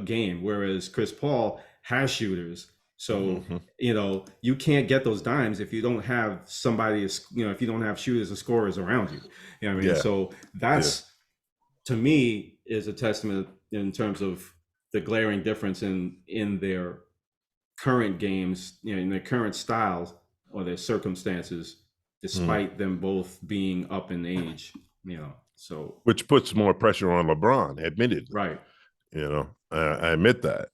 Speaker 1: game, whereas Chris Paul has shooters. So,
Speaker 3: Mhm.
Speaker 1: you can't get those dimes if you don't have somebody, if you don't have shooters and scorers around you. You know what I mean?
Speaker 3: Yeah.
Speaker 1: So
Speaker 3: Yeah.
Speaker 1: that's, to me, is a testament in terms of the glaring difference in their current games, in their current styles or their circumstances,
Speaker 3: Mm.
Speaker 1: despite them both being up in age. So
Speaker 3: Which puts more pressure on LeBron, admittedly.
Speaker 1: right.
Speaker 3: I admit that.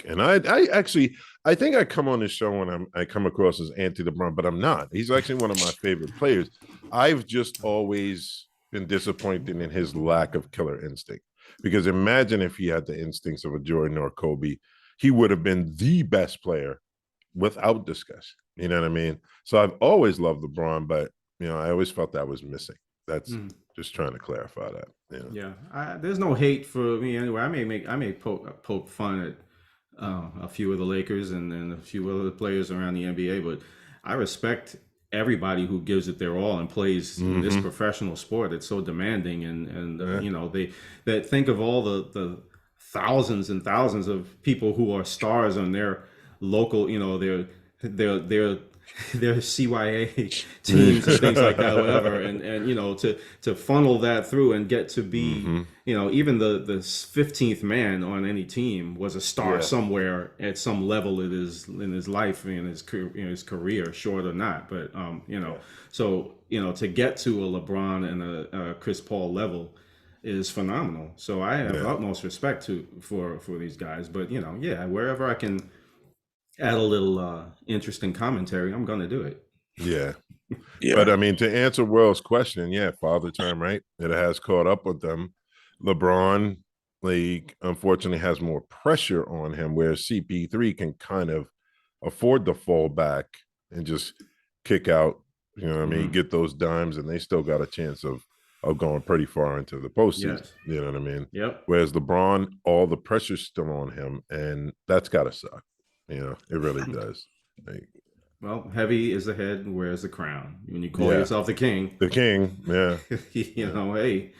Speaker 3: And I actually, I think I come on this show when I come across as anti LeBron, but I'm not. He's actually one of my favorite players. I've just always been disappointed in his lack of killer instinct. Because imagine if he had the instincts of a Jordan or Kobe, he would have been the best player without discussion. You know what I mean? So I've always loved LeBron, but I always felt that was missing. That's just trying to clarify that.
Speaker 1: Yeah, there's no hate for me anyway. I may poke fun at a few of the Lakers and a few other players around the NBA, but I respect everybody who gives it their all and plays in this professional sport. It's so demanding, and they that think of all the thousands and thousands of people who are stars on their local, their their CYA teams and things like that, whatever, and to funnel that through and get to be, even the 15th man on any team was a star somewhere at some level in his life, in his career, short or not, but so to get to a LeBron and a Chris Paul level is phenomenal. So I have utmost respect for these guys, but wherever I can add a little interesting commentary, I'm gonna do it.
Speaker 3: Yeah.
Speaker 2: Yeah.
Speaker 3: But I mean, to answer Will's question, father time, right? It has caught up with them. LeBron, unfortunately has more pressure on him, whereas CP3 can kind of afford to fall back and just kick out, get those dimes, and they still got a chance of going pretty far into the postseason.
Speaker 1: Yes.
Speaker 3: You know what I mean?
Speaker 1: Yep.
Speaker 3: Whereas LeBron, all the pressure's still on him, and that's gotta suck. It really does.
Speaker 1: Well, heavy is the head and wears the crown. When you call yourself the king,
Speaker 3: the king,
Speaker 1: hey,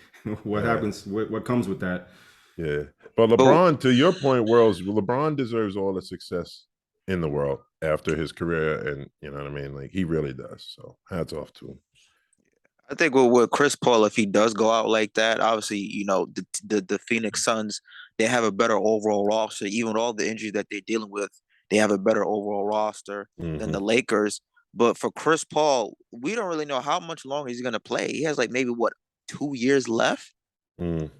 Speaker 1: what happens? What comes with that?
Speaker 3: Yeah. But LeBron, to your point, LeBron deserves all the success in the world after his career, and you know what I mean? He really does. So hats off to him.
Speaker 2: I think with Chris Paul, if he does go out like that, obviously, the Phoenix Suns, they have a better overall roster. Even with all the injuries that they're dealing with, they have a better overall roster than the Lakers. But for Chris Paul, we don't really know how much longer he's going to play. He has maybe 2 years left. And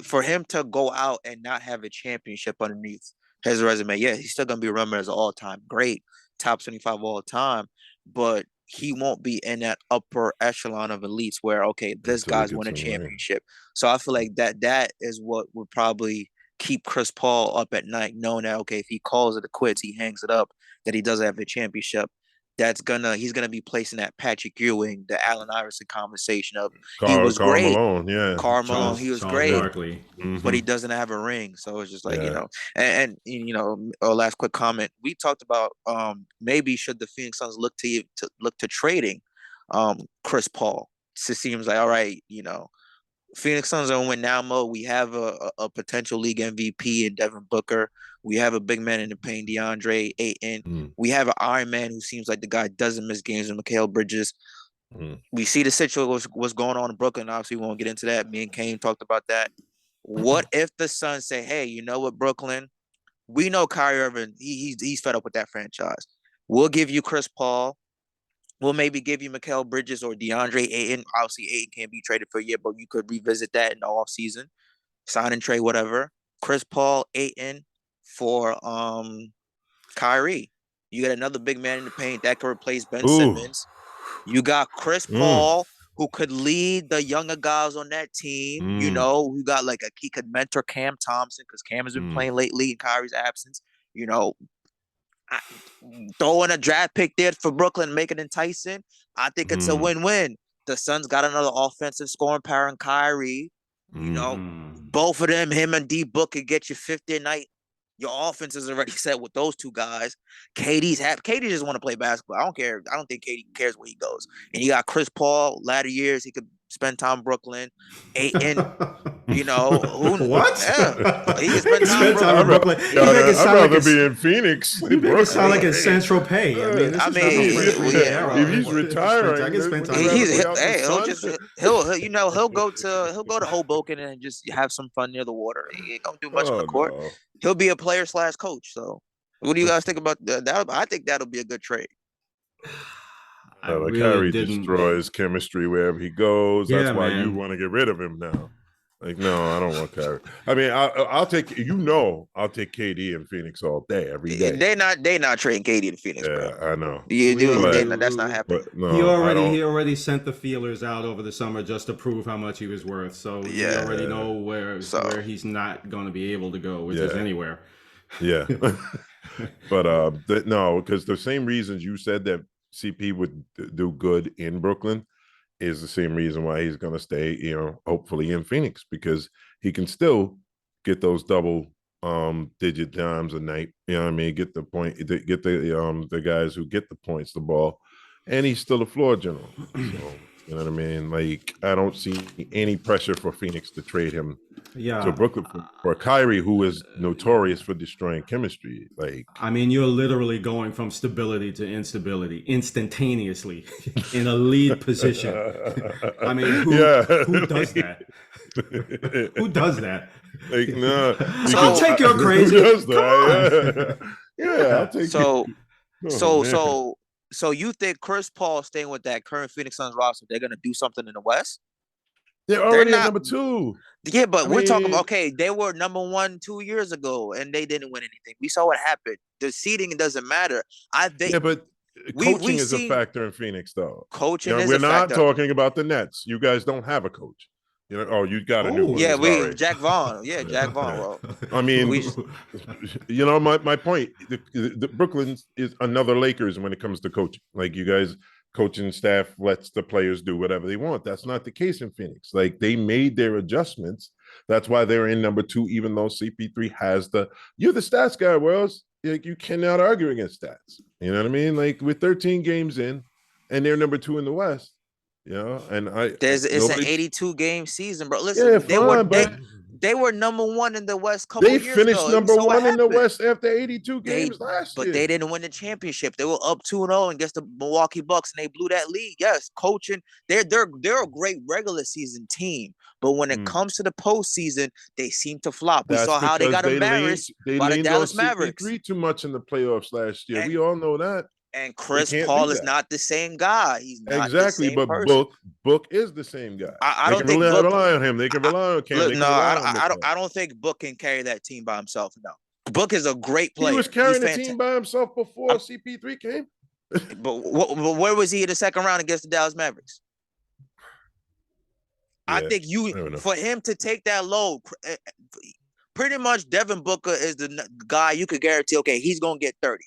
Speaker 2: for him to go out and not have a championship underneath his resume, he's still going to be remembered as an all-time great, top 25 all time. But he won't be in that upper echelon of elites where, okay, this guy's won a championship. So I feel like that is what would probably keep Chris Paul up at night, knowing that, okay, if he calls it a quits, he hangs it up, that he doesn't have the championship. He's gonna be placing that Patrick Ewing, the Allen Iverson conversation of he was
Speaker 3: Karl
Speaker 2: great.
Speaker 3: Malone,
Speaker 2: Karl Malone, he was great,
Speaker 1: Barkley.
Speaker 2: but he doesn't have a ring. So it's just and last quick comment. We talked about maybe should the Phoenix Suns look to trading Chris Paul. It seems like, all right, Phoenix Suns are in win now mode. We have a potential league MVP in Devin Booker. We have a big man in the paint, DeAndre Ayton. We have an Iron Man who seems like the guy doesn't miss games with Mikal Bridges. We see the situation what's going on in Brooklyn. Obviously, we won't get into that. Me and Kane talked about that. What if the Suns say, hey, you know what, Brooklyn? We know Kyrie Irving, he's fed up with that franchise. We'll give you Chris Paul. We'll maybe give you Mikal Bridges or DeAndre Ayton. Obviously, Ayton can't be traded for a year, but you could revisit that in the offseason. Sign and trade, whatever. Chris Paul, Ayton for Kyrie. You got another big man in the paint that could replace Ben Simmons. You got Chris Paul, who could lead the younger guys on that team. Who got he could mentor Cam Thompson because Cam has been playing lately in Kyrie's absence. Throwing a draft pick there for Brooklyn, make it enticing. I think it's a win-win. The Suns got another offensive scoring power in Kyrie. Both of them, him and D Book, could get you 50 a night. Your offense is already set with those two guys. KD just want to play basketball. I don't care. I don't think KD cares where he goes. And you got Chris Paul, latter years, he could spend time in Brooklyn. And you know who?
Speaker 1: What?
Speaker 2: Yeah, he can spend time in
Speaker 1: Spend time in
Speaker 2: Brooklyn.
Speaker 1: Brooklyn. You make it
Speaker 3: I'd
Speaker 1: sound like
Speaker 3: rather
Speaker 1: it's,
Speaker 3: be in Phoenix.
Speaker 1: you make it sound like it's
Speaker 2: Hey.
Speaker 1: Saint Tropez. I mean, this
Speaker 2: I
Speaker 1: is
Speaker 2: mean,
Speaker 1: not the
Speaker 2: yeah,
Speaker 1: French era.
Speaker 3: if he's
Speaker 1: I
Speaker 3: retiring,
Speaker 1: can spend time in
Speaker 2: He's
Speaker 3: Brooklyn.
Speaker 1: Brooklyn.
Speaker 2: hey, he'll go to Hoboken and just have some fun near the water. He ain't gonna do much on the court.
Speaker 3: No.
Speaker 2: He'll be a player / coach. So, what do you guys think about that? I think that'll be a good trade.
Speaker 1: I
Speaker 3: Like
Speaker 1: really
Speaker 3: Kyrie
Speaker 1: didn't.
Speaker 3: destroys chemistry wherever he goes. That's
Speaker 1: Yeah,
Speaker 3: why you
Speaker 1: man.
Speaker 3: want to get rid of him now. Like, no, I don't want Kyrie. I mean, I'll take I'll take KD in Phoenix all day, every day.
Speaker 2: They not trading KD to Phoenix,
Speaker 3: Yeah,
Speaker 2: bro.
Speaker 3: I know.
Speaker 2: That's not happening.
Speaker 3: But no,
Speaker 1: He
Speaker 3: I don't.
Speaker 1: already sent the feelers out over the summer just to prove how much he was worth. So you
Speaker 2: Yeah.
Speaker 1: already know where he's not going to be able to go, which is
Speaker 3: Yeah.
Speaker 1: anywhere.
Speaker 3: Yeah, but no, because the same reasons you said that CP would do good in Brooklyn is the same reason why he's going to stay, hopefully in Phoenix, because he can still get those double digit dimes a night. You know what I mean? Get the point, get the guys who get the points, the ball, and he's still a floor general. So, you know what I mean? Like, I don't see any pressure for Phoenix to trade him to Brooklyn for Kyrie, who is notorious for destroying chemistry. Like,
Speaker 1: I mean, you're literally going from stability to instability instantaneously in a lead position. I mean, who does that? Who does that?
Speaker 3: Like, no,
Speaker 1: I'll take your crazy.
Speaker 3: Who does
Speaker 1: Come
Speaker 3: that?
Speaker 1: on.
Speaker 3: Yeah, I'll take
Speaker 2: So you think Chris Paul staying with that current Phoenix Suns roster, they're gonna do something in the West?
Speaker 3: They're already
Speaker 2: not-
Speaker 3: at number 2.
Speaker 2: Yeah, but we're talking
Speaker 3: mean-
Speaker 2: about, okay, they were number 1 2 years ago and they didn't win anything. We saw what happened. The seeding doesn't matter.
Speaker 3: Yeah, but coaching is a factor in Phoenix, though.
Speaker 2: Coaching is
Speaker 3: we're
Speaker 2: a
Speaker 3: not
Speaker 2: factor.
Speaker 3: talking about the Nets. You guys don't have a coach. You got a new one.
Speaker 2: Yeah,
Speaker 3: Sorry.
Speaker 2: Jack Vaughn. Yeah, Jack Vaughn. Well,
Speaker 3: I mean,
Speaker 2: we-
Speaker 3: my point. The Brooklyn is another Lakers when it comes to coaching. Like, you guys, coaching staff lets the players do whatever they want. That's not the case in Phoenix. Like, they made their adjustments. That's why they're in number 2, even though CP3 has you're the stats guy, Wells. Like, you cannot argue against stats. You know what I mean? Like, we're 13 games in, and they're number 2 in the West. And
Speaker 2: it's an 82 game season, bro. Listen, they were number 1 in the West couple
Speaker 3: They
Speaker 2: years ago.
Speaker 3: finished number
Speaker 2: So what
Speaker 3: 1 in the
Speaker 2: happened?
Speaker 3: West after 82 games last year.
Speaker 2: But they didn't win the championship. They were up 2-0 against the Milwaukee Bucks, and they blew that lead. Yes, coaching. They're a great regular season team, but when it comes to the postseason, they seem to flop. We saw how they got embarrassed by the Dallas Mavericks.
Speaker 3: CP3 too much in the playoffs last year.
Speaker 2: And-
Speaker 3: We all know that.
Speaker 2: And Chris
Speaker 3: can't
Speaker 2: Paul
Speaker 3: do
Speaker 2: is
Speaker 3: that.
Speaker 2: not the same guy. He's not
Speaker 3: Exactly,
Speaker 2: the same
Speaker 3: but
Speaker 2: person.
Speaker 3: Book is the same guy.
Speaker 2: I
Speaker 3: They
Speaker 2: don't
Speaker 3: can
Speaker 2: think
Speaker 3: rely on him. They can rely on Cam.
Speaker 2: Look,
Speaker 3: They can
Speaker 2: no,
Speaker 3: rely on
Speaker 2: I don't think Book can carry that team by himself. No, Book is a great player.
Speaker 3: He was carrying
Speaker 2: He's
Speaker 3: the team by himself before CP3 came.
Speaker 2: But where was he in the second round against the Dallas Mavericks? I
Speaker 3: Yeah,
Speaker 2: think for him to take that load, pretty much Devin Booker is the guy you could guarantee, okay, he's going to get 30.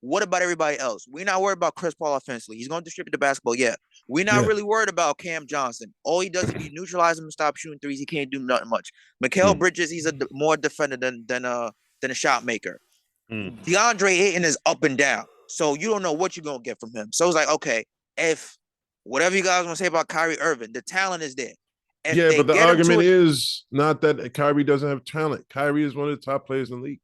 Speaker 2: What about everybody else? We're not worried about Chris Paul offensively. He's going to distribute the basketball. Yeah. We're not really worried about Cam Johnson. All he does is he neutralize him and stop shooting threes. He can't do nothing much. Mikal Bridges, he's a more defender than a shot maker. DeAndre Ayton is up and down. So you don't know what you're going to get from him. So it's like, okay, if whatever you guys want to say about Kyrie Irving, the talent is there. If
Speaker 3: but the argument is not that Kyrie doesn't have talent. Kyrie is one of the top players in the league.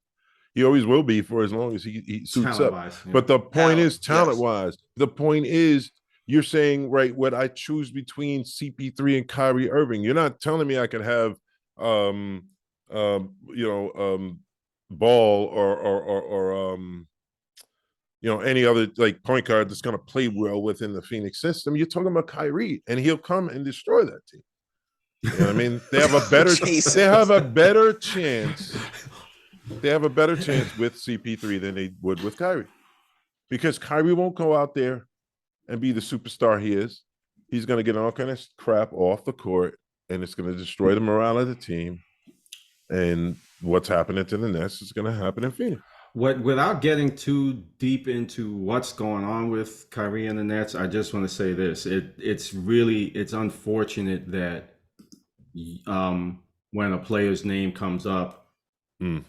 Speaker 3: He always will be for as long as he suits up.
Speaker 1: Yeah.
Speaker 3: But the point is talent-wise. The point is you're saying, right, what I choose between CP3 and Kyrie Irving. You're not telling me I could have Ball or any other like point guard that's going to play well within the Phoenix system. You're talking about Kyrie, and he'll come and destroy that team. You know what I mean? They have a better chance. They have a better chance with CP3 than they would with Kyrie, because Kyrie won't go out there and be the superstar he is. He's going to get all kind of crap off the court, and it's going to destroy the morale of the team. And what's happening to the Nets is going to happen in Phoenix.
Speaker 1: Without getting too deep into what's going on with Kyrie and the Nets, I just want to say this: it's unfortunate that when a player's name comes up,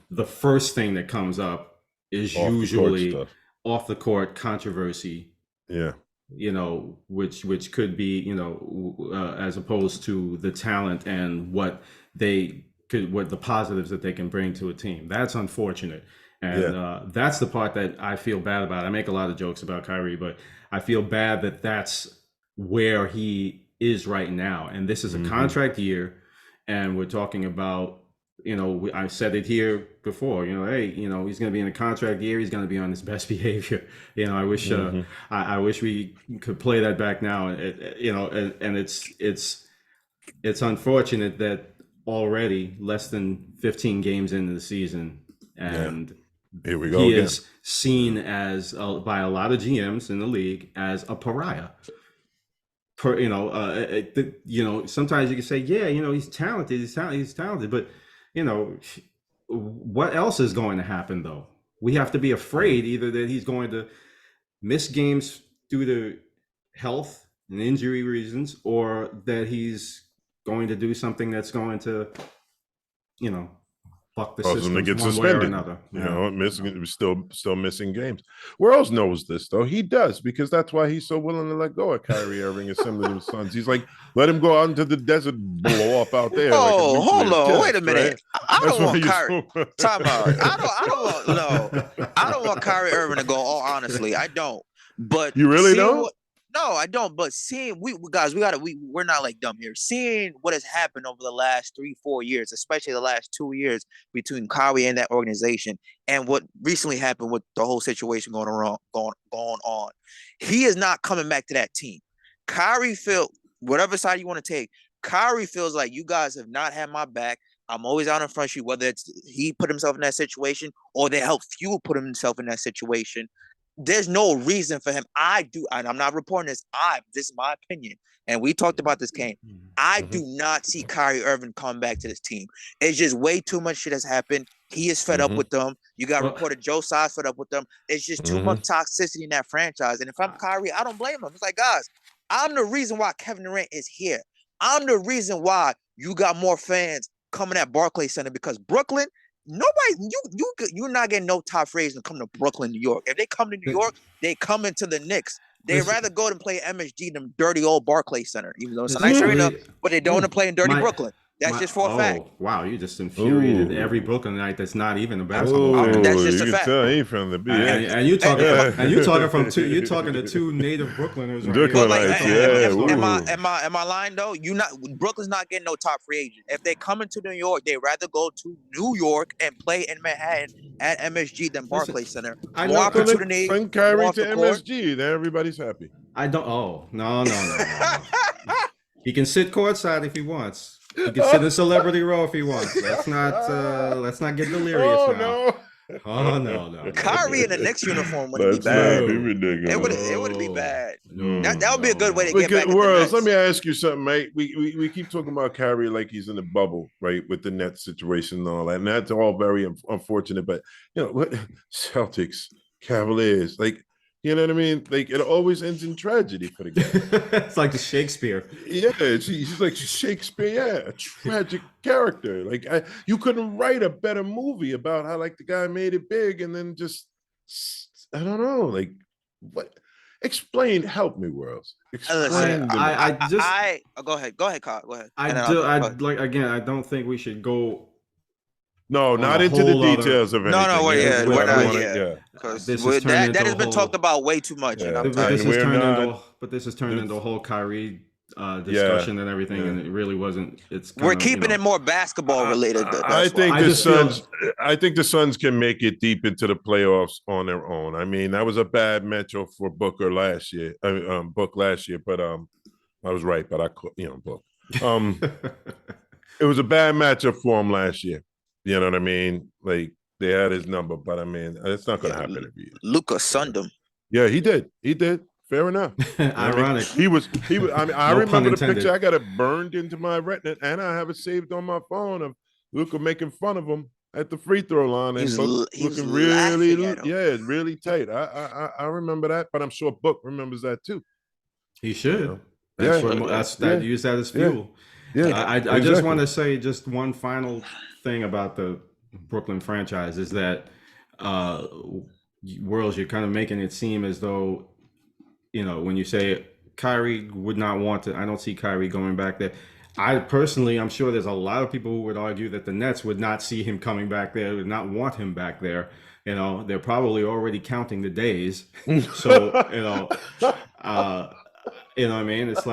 Speaker 1: the first thing that comes up is usually off the court controversy.
Speaker 3: Yeah.
Speaker 1: you know, which could be, you know, as opposed to the talent and what the positives that they can bring to a team. That's unfortunate. And that's the part that I feel bad about. I make a lot of jokes about Kyrie, but I feel bad that that's where he is right now. And this is a contract year, and we're talking about, you know, I said it here before, you know, hey, you know, he's going to be in a contract year. He's going to be on his best behavior. You know, I wish, I wish we could play that back now. You know, and it's unfortunate that already less than 15 games into the season, and
Speaker 3: here we go.
Speaker 1: He
Speaker 3: again.
Speaker 1: is seen as by a lot of GMs in the league as a pariah. You know, sometimes you can say, yeah, you know, he's talented, but you know, what else is going to happen though? We have to be afraid either that he's going to miss games due to health and injury reasons, or that he's going to do something that's going to, you know, fuck the
Speaker 3: Cause him to
Speaker 1: system
Speaker 3: get
Speaker 1: one way or
Speaker 3: suspended.
Speaker 1: another.
Speaker 3: You know, missing, still missing games. Wells knows this though. He does, because that's why he's so willing to let go of Kyrie Irving and similar to his sons. He's like, let him go out into the desert, blow up out there.
Speaker 2: Oh,
Speaker 3: like
Speaker 2: hold on,
Speaker 3: test,
Speaker 2: wait a minute.
Speaker 3: right?
Speaker 2: I don't want
Speaker 3: That's
Speaker 2: Kyrie.
Speaker 3: why
Speaker 2: Time out. I don't want Kyrie Irving to go. All honestly, I don't. But
Speaker 3: You really
Speaker 2: seeing
Speaker 3: don't?
Speaker 2: no, I don't. But seeing we're not like dumb here. Seeing what has happened over the last 3-4 years, especially the last 2 years between Kyrie and that organization, and what recently happened with the whole situation going on, he is not coming back to that team. Kyrie felt whatever side you want to take. Kyrie feels like you guys have not had my back. I'm always out in front of you, whether it's he put himself in that situation or they helped Fuel put himself in that situation. There's no reason for him. And I'm not reporting this. This is my opinion. And we talked about this, Kane. I do not see Kyrie Irving come back to this team. It's just way too much shit has happened. He is fed up with them. You got reported Joe Tsai's fed up with them. It's just too much toxicity in that franchise. And if I'm Kyrie, I don't blame him. It's like, guys, I'm the reason why Kevin Durant is here. I'm the reason why you got more fans coming at Barclays Center, because Brooklyn, you're not getting no top free agents to come to Brooklyn, New York. If they come to New York, they come into the Knicks. They'd rather go and play MSG than dirty old Barclays Center, even though it's a nice arena, but they don't want to play in dirty Brooklyn. That's just for a fact.
Speaker 1: Wow, you just infuriated every Brooklynite that's not even a basketball player.
Speaker 2: That's just
Speaker 3: you
Speaker 2: a
Speaker 3: can
Speaker 2: fact.
Speaker 3: tell he from the B.
Speaker 1: And you're talking to two native Brooklyners. Right
Speaker 3: Brooklyn,
Speaker 1: here.
Speaker 2: Am I lying though? Brooklyn's not getting no top free agent. If they come into New York, they'd rather go to New York and play in Manhattan at MSG than Barclays Center. More opportunity.
Speaker 3: Send Kyrie to MSG, then everybody's happy.
Speaker 1: I don't. Oh no. He can sit courtside if he wants. He can sit in celebrity row if he wants. Let's not get delirious now. Oh no.
Speaker 2: Kyrie in the Knicks uniform wouldn't be bad.
Speaker 3: Ridiculous.
Speaker 2: It would be bad.
Speaker 1: No,
Speaker 2: that would be a good way to get back.
Speaker 3: Worlds, let me ask you something, mate. We keep talking about Kyrie like he's in the bubble, right, with the Nets situation and all that, and that's all very unfortunate. But you know, Celtics, Cavaliers, like. You know what I mean? Like, it always ends in tragedy for the guy.
Speaker 1: It's like the Shakespeare.
Speaker 3: Yeah, he's like Shakespeare. Yeah, a tragic character. Like, you couldn't write a better movie about how like the guy made it big and then just I don't know. Like, what? Explain. Help me, Worlds. Explain.
Speaker 2: Go ahead, Kyle. Go ahead.
Speaker 1: I don't think we should go.
Speaker 3: No, not into the details of anything.
Speaker 2: We're not. Because that has been talked about way too much.
Speaker 3: Yeah.
Speaker 1: But this has turned into a whole Kyrie discussion and everything, and it really wasn't.
Speaker 2: We're keeping it more basketball related.
Speaker 3: I think the Suns can make it deep into the playoffs on their own. I mean, that was a bad matchup for Booker last year. Book last year, but I was right. But Book. It was a bad matchup for him last year. You know what I mean? Like, they had his number, but I mean, it's not going to happen every year.
Speaker 2: Luka sunned him.
Speaker 3: Yeah, he did. Fair enough.
Speaker 1: Ironic.
Speaker 3: He was. I mean, I
Speaker 1: No
Speaker 3: remember the
Speaker 1: pun intended.
Speaker 3: picture. I got it burned into my retina, and I have it saved on my phone of Luka making fun of him at the free throw line and looking really tight. I remember that, but I'm sure Book remembers that too.
Speaker 1: He should. Use that as fuel.
Speaker 3: Yeah,
Speaker 1: I just want to say just one final thing about the Brooklyn franchise is that Worlds, you're kind of making it seem as though when you say Kyrie would not want to, I don't see Kyrie going back there. I personally, I'm sure there's a lot of people who would argue that the Nets would not see him coming back there, would not want him back there. They're probably already counting the days. So, uh, what I mean? It's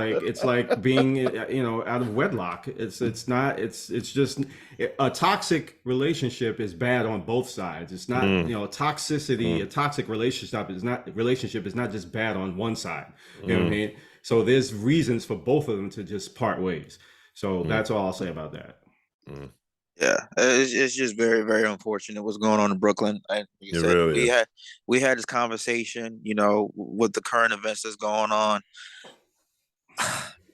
Speaker 1: like being, out of wedlock. It's just a toxic relationship is bad on both sides. It's not, toxicity, a toxic relationship is not just bad on one side. You know what I mean? So there's reasons for both of them to just part ways. So that's all I'll say about that.
Speaker 2: Yeah, it's just very, very unfortunate what's going on in Brooklyn. And like you
Speaker 3: It
Speaker 2: said,
Speaker 3: really is.
Speaker 2: we had this conversation, with the current events that's going on.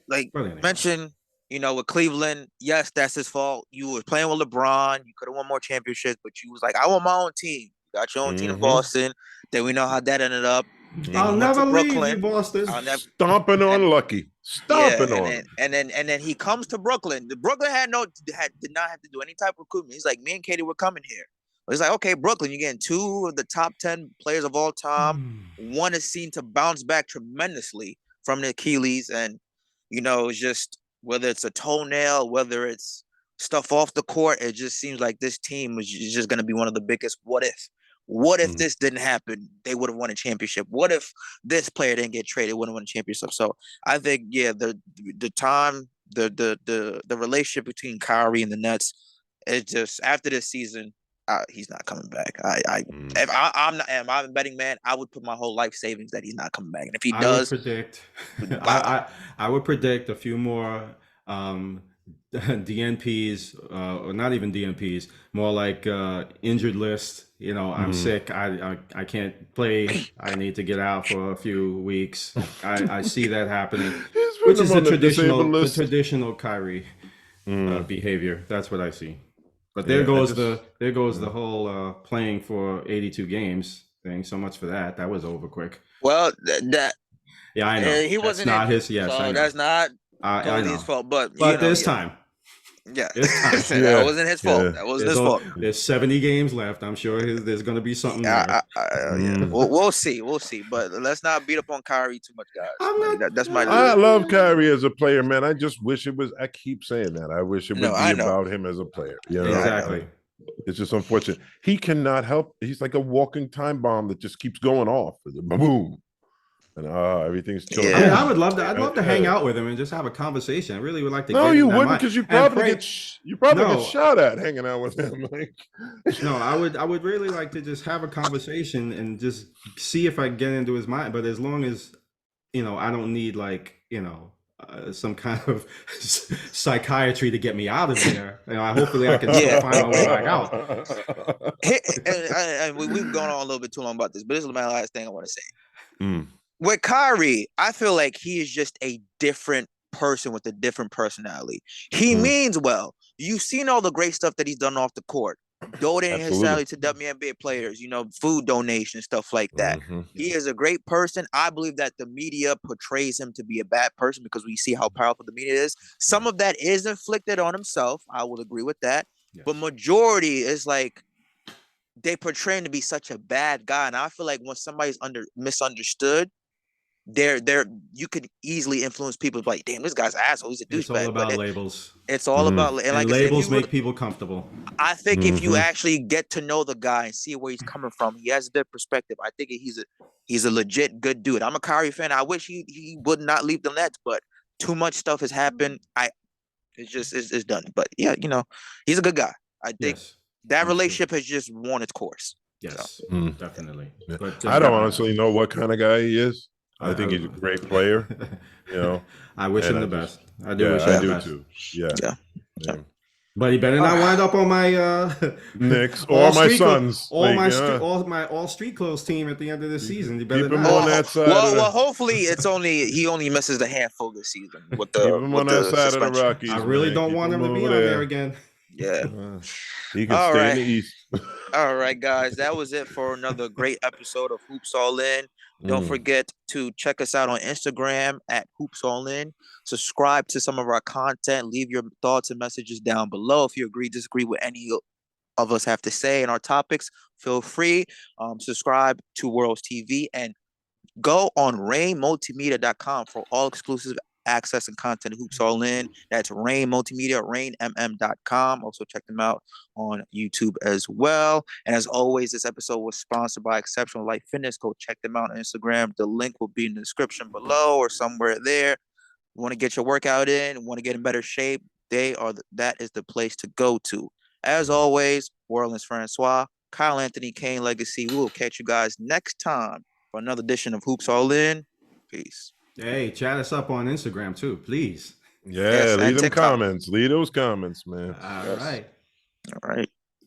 Speaker 2: Like
Speaker 1: But anyway.
Speaker 2: mentioned, with Cleveland, yes, that's his fault. You were playing with LeBron, you could have won more championships, but you was like, I want my own team. You got your own team in Boston. Then we know how that ended up. Then
Speaker 1: I'll
Speaker 2: you went to
Speaker 1: never leave you,
Speaker 2: Brooklyn.
Speaker 1: Boston.
Speaker 2: I'll never.
Speaker 3: Stomping on Lucky. Stomping
Speaker 2: Yeah,
Speaker 3: on him.
Speaker 2: and then he comes to Brooklyn. The Brooklyn did not have to do any type of recruitment. He's like, me and Katie were coming here. It's like, okay, Brooklyn, you're getting 2 of the top 10 players of all time. One is seen to bounce back tremendously from the Achilles, and it's just whether it's a toenail, whether it's stuff off the court, it just seems like this team is just going to be one of the biggest what if. What if this didn't happen? They would have won a championship. What if this player didn't get traded? Wouldn't win a championship. So I think, the time, the relationship between Kyrie and the Nets is just after this season. He's not coming back. If I'm a betting man, I would put my whole life savings that he's not coming back. And if he does,
Speaker 1: I would predict a few more DNPs, or not even DNPs, more like injured list. I'm sick. I can't play. I need to get out for a few weeks. I see that happening, which is the traditional Kyrie behavior. That's what I see. But there goes the whole playing for 82 games thing. So much for that. That was over quick.
Speaker 2: Well,
Speaker 1: yeah, I know.
Speaker 2: He wasn't
Speaker 1: not
Speaker 2: in,
Speaker 1: his. Yes,
Speaker 2: so
Speaker 1: I know.
Speaker 2: that's not
Speaker 1: I know.
Speaker 2: his fault. But
Speaker 1: there's time.
Speaker 2: Yeah,
Speaker 1: There's time.
Speaker 2: that wasn't his fault.
Speaker 3: Yeah.
Speaker 2: That wasn't his fault.
Speaker 1: There's 70 games left. I'm sure there's going to be something there.
Speaker 2: We'll see. We'll see. But let's not beat up on Kyrie too much, guys. That's my.
Speaker 3: I love Kyrie as a player, man. I just wish it was. I keep saying that. I wish it would be about him as a player.
Speaker 1: Exactly.
Speaker 3: It's just unfortunate. He cannot help. He's like a walking time bomb that just keeps going off. Boom. And everything's chilling.
Speaker 1: I mean, I would love to. I'd love to hang out with him and just have a conversation. I really would like to.
Speaker 3: No,
Speaker 1: get
Speaker 3: you
Speaker 1: in that
Speaker 3: wouldn't,
Speaker 1: mind.
Speaker 3: because you
Speaker 1: And
Speaker 3: probably get shot at hanging out with him.
Speaker 1: No, I would really like to just have a conversation and just see if I can get into his mind. But as long as I don't need some kind of psychiatry to get me out of there. Hopefully I can still find my way back out.
Speaker 2: And we've gone on a little bit too long about this, but this is my last thing I want to say. With Kyrie, I feel like he is just a different person with a different personality. He means well. You've seen all the great stuff that he's done off the court. Donating his salary to WNBA players, food donations, stuff like that. He is a great person. I believe that the media portrays him to be a bad person because we see how powerful the media is. Some of that is inflicted on himself. I will agree with that. Yes. But majority is like they portray him to be such a bad guy. And I feel like when somebody's misunderstood, you could easily influence people like, damn, this guy's an asshole. He's a douchebag.
Speaker 1: It's all about labels.
Speaker 2: It's all about
Speaker 1: and labels make people comfortable.
Speaker 2: I think if you actually get to know the guy and see where he's coming from, he has a different perspective. I think he's a legit good dude. I'm a Kyrie fan. I wish he would not leave the Nets, but too much stuff has happened. It's done. But yeah, he's a good guy. I think that relationship has just worn its course.
Speaker 1: Yes, definitely.
Speaker 3: Yeah.
Speaker 1: But
Speaker 3: I don't honestly know what kind of guy he is. I think he's a great player.
Speaker 1: I wish him the best. I do wish him the best.
Speaker 3: Too. Yeah.
Speaker 1: But he better not wind up on my
Speaker 3: Knicks or my Suns.
Speaker 1: All street clothes team at the end of the season. You better
Speaker 3: keep him
Speaker 1: not.
Speaker 3: on that side.
Speaker 2: Well, hopefully he only misses the handful this season with the.
Speaker 3: Keep him on that side of the Rockies.
Speaker 1: I really don't want him to be on there again.
Speaker 2: Yeah.
Speaker 3: He can stay in the East.
Speaker 2: All right, guys. That was it for another great episode of Hoops All In. Don't forget to check us out on Instagram at Hoops All In. Subscribe to some of our content. Leave your thoughts and messages down below. If you agree, disagree with any of us have to say in our topics, feel free. Subscribe to Worlds TV and Go on rainmultimedia.com for all exclusive access and content of Hoops All In. That's Rain Multimedia, rainmm.com. Also check them out on YouTube as well. And as always, this episode was sponsored by Exceptional Life Fitness. Go check them out on Instagram. The link will be in the description below or somewhere there. You want to get your workout in, want to get in better shape, that is the place to go to. As always, Orleans Francois, Kyle Anthony Kane Legacy. We will catch you guys next time for another edition of Hoops All In. Peace.
Speaker 1: Hey, chat us up on Instagram too, please.
Speaker 3: Yeah,
Speaker 2: Yes,
Speaker 3: leave
Speaker 2: and
Speaker 3: them
Speaker 2: TikTok.
Speaker 3: comments. Leave those comments, man.
Speaker 1: All
Speaker 2: Yes.
Speaker 1: right.
Speaker 2: All right.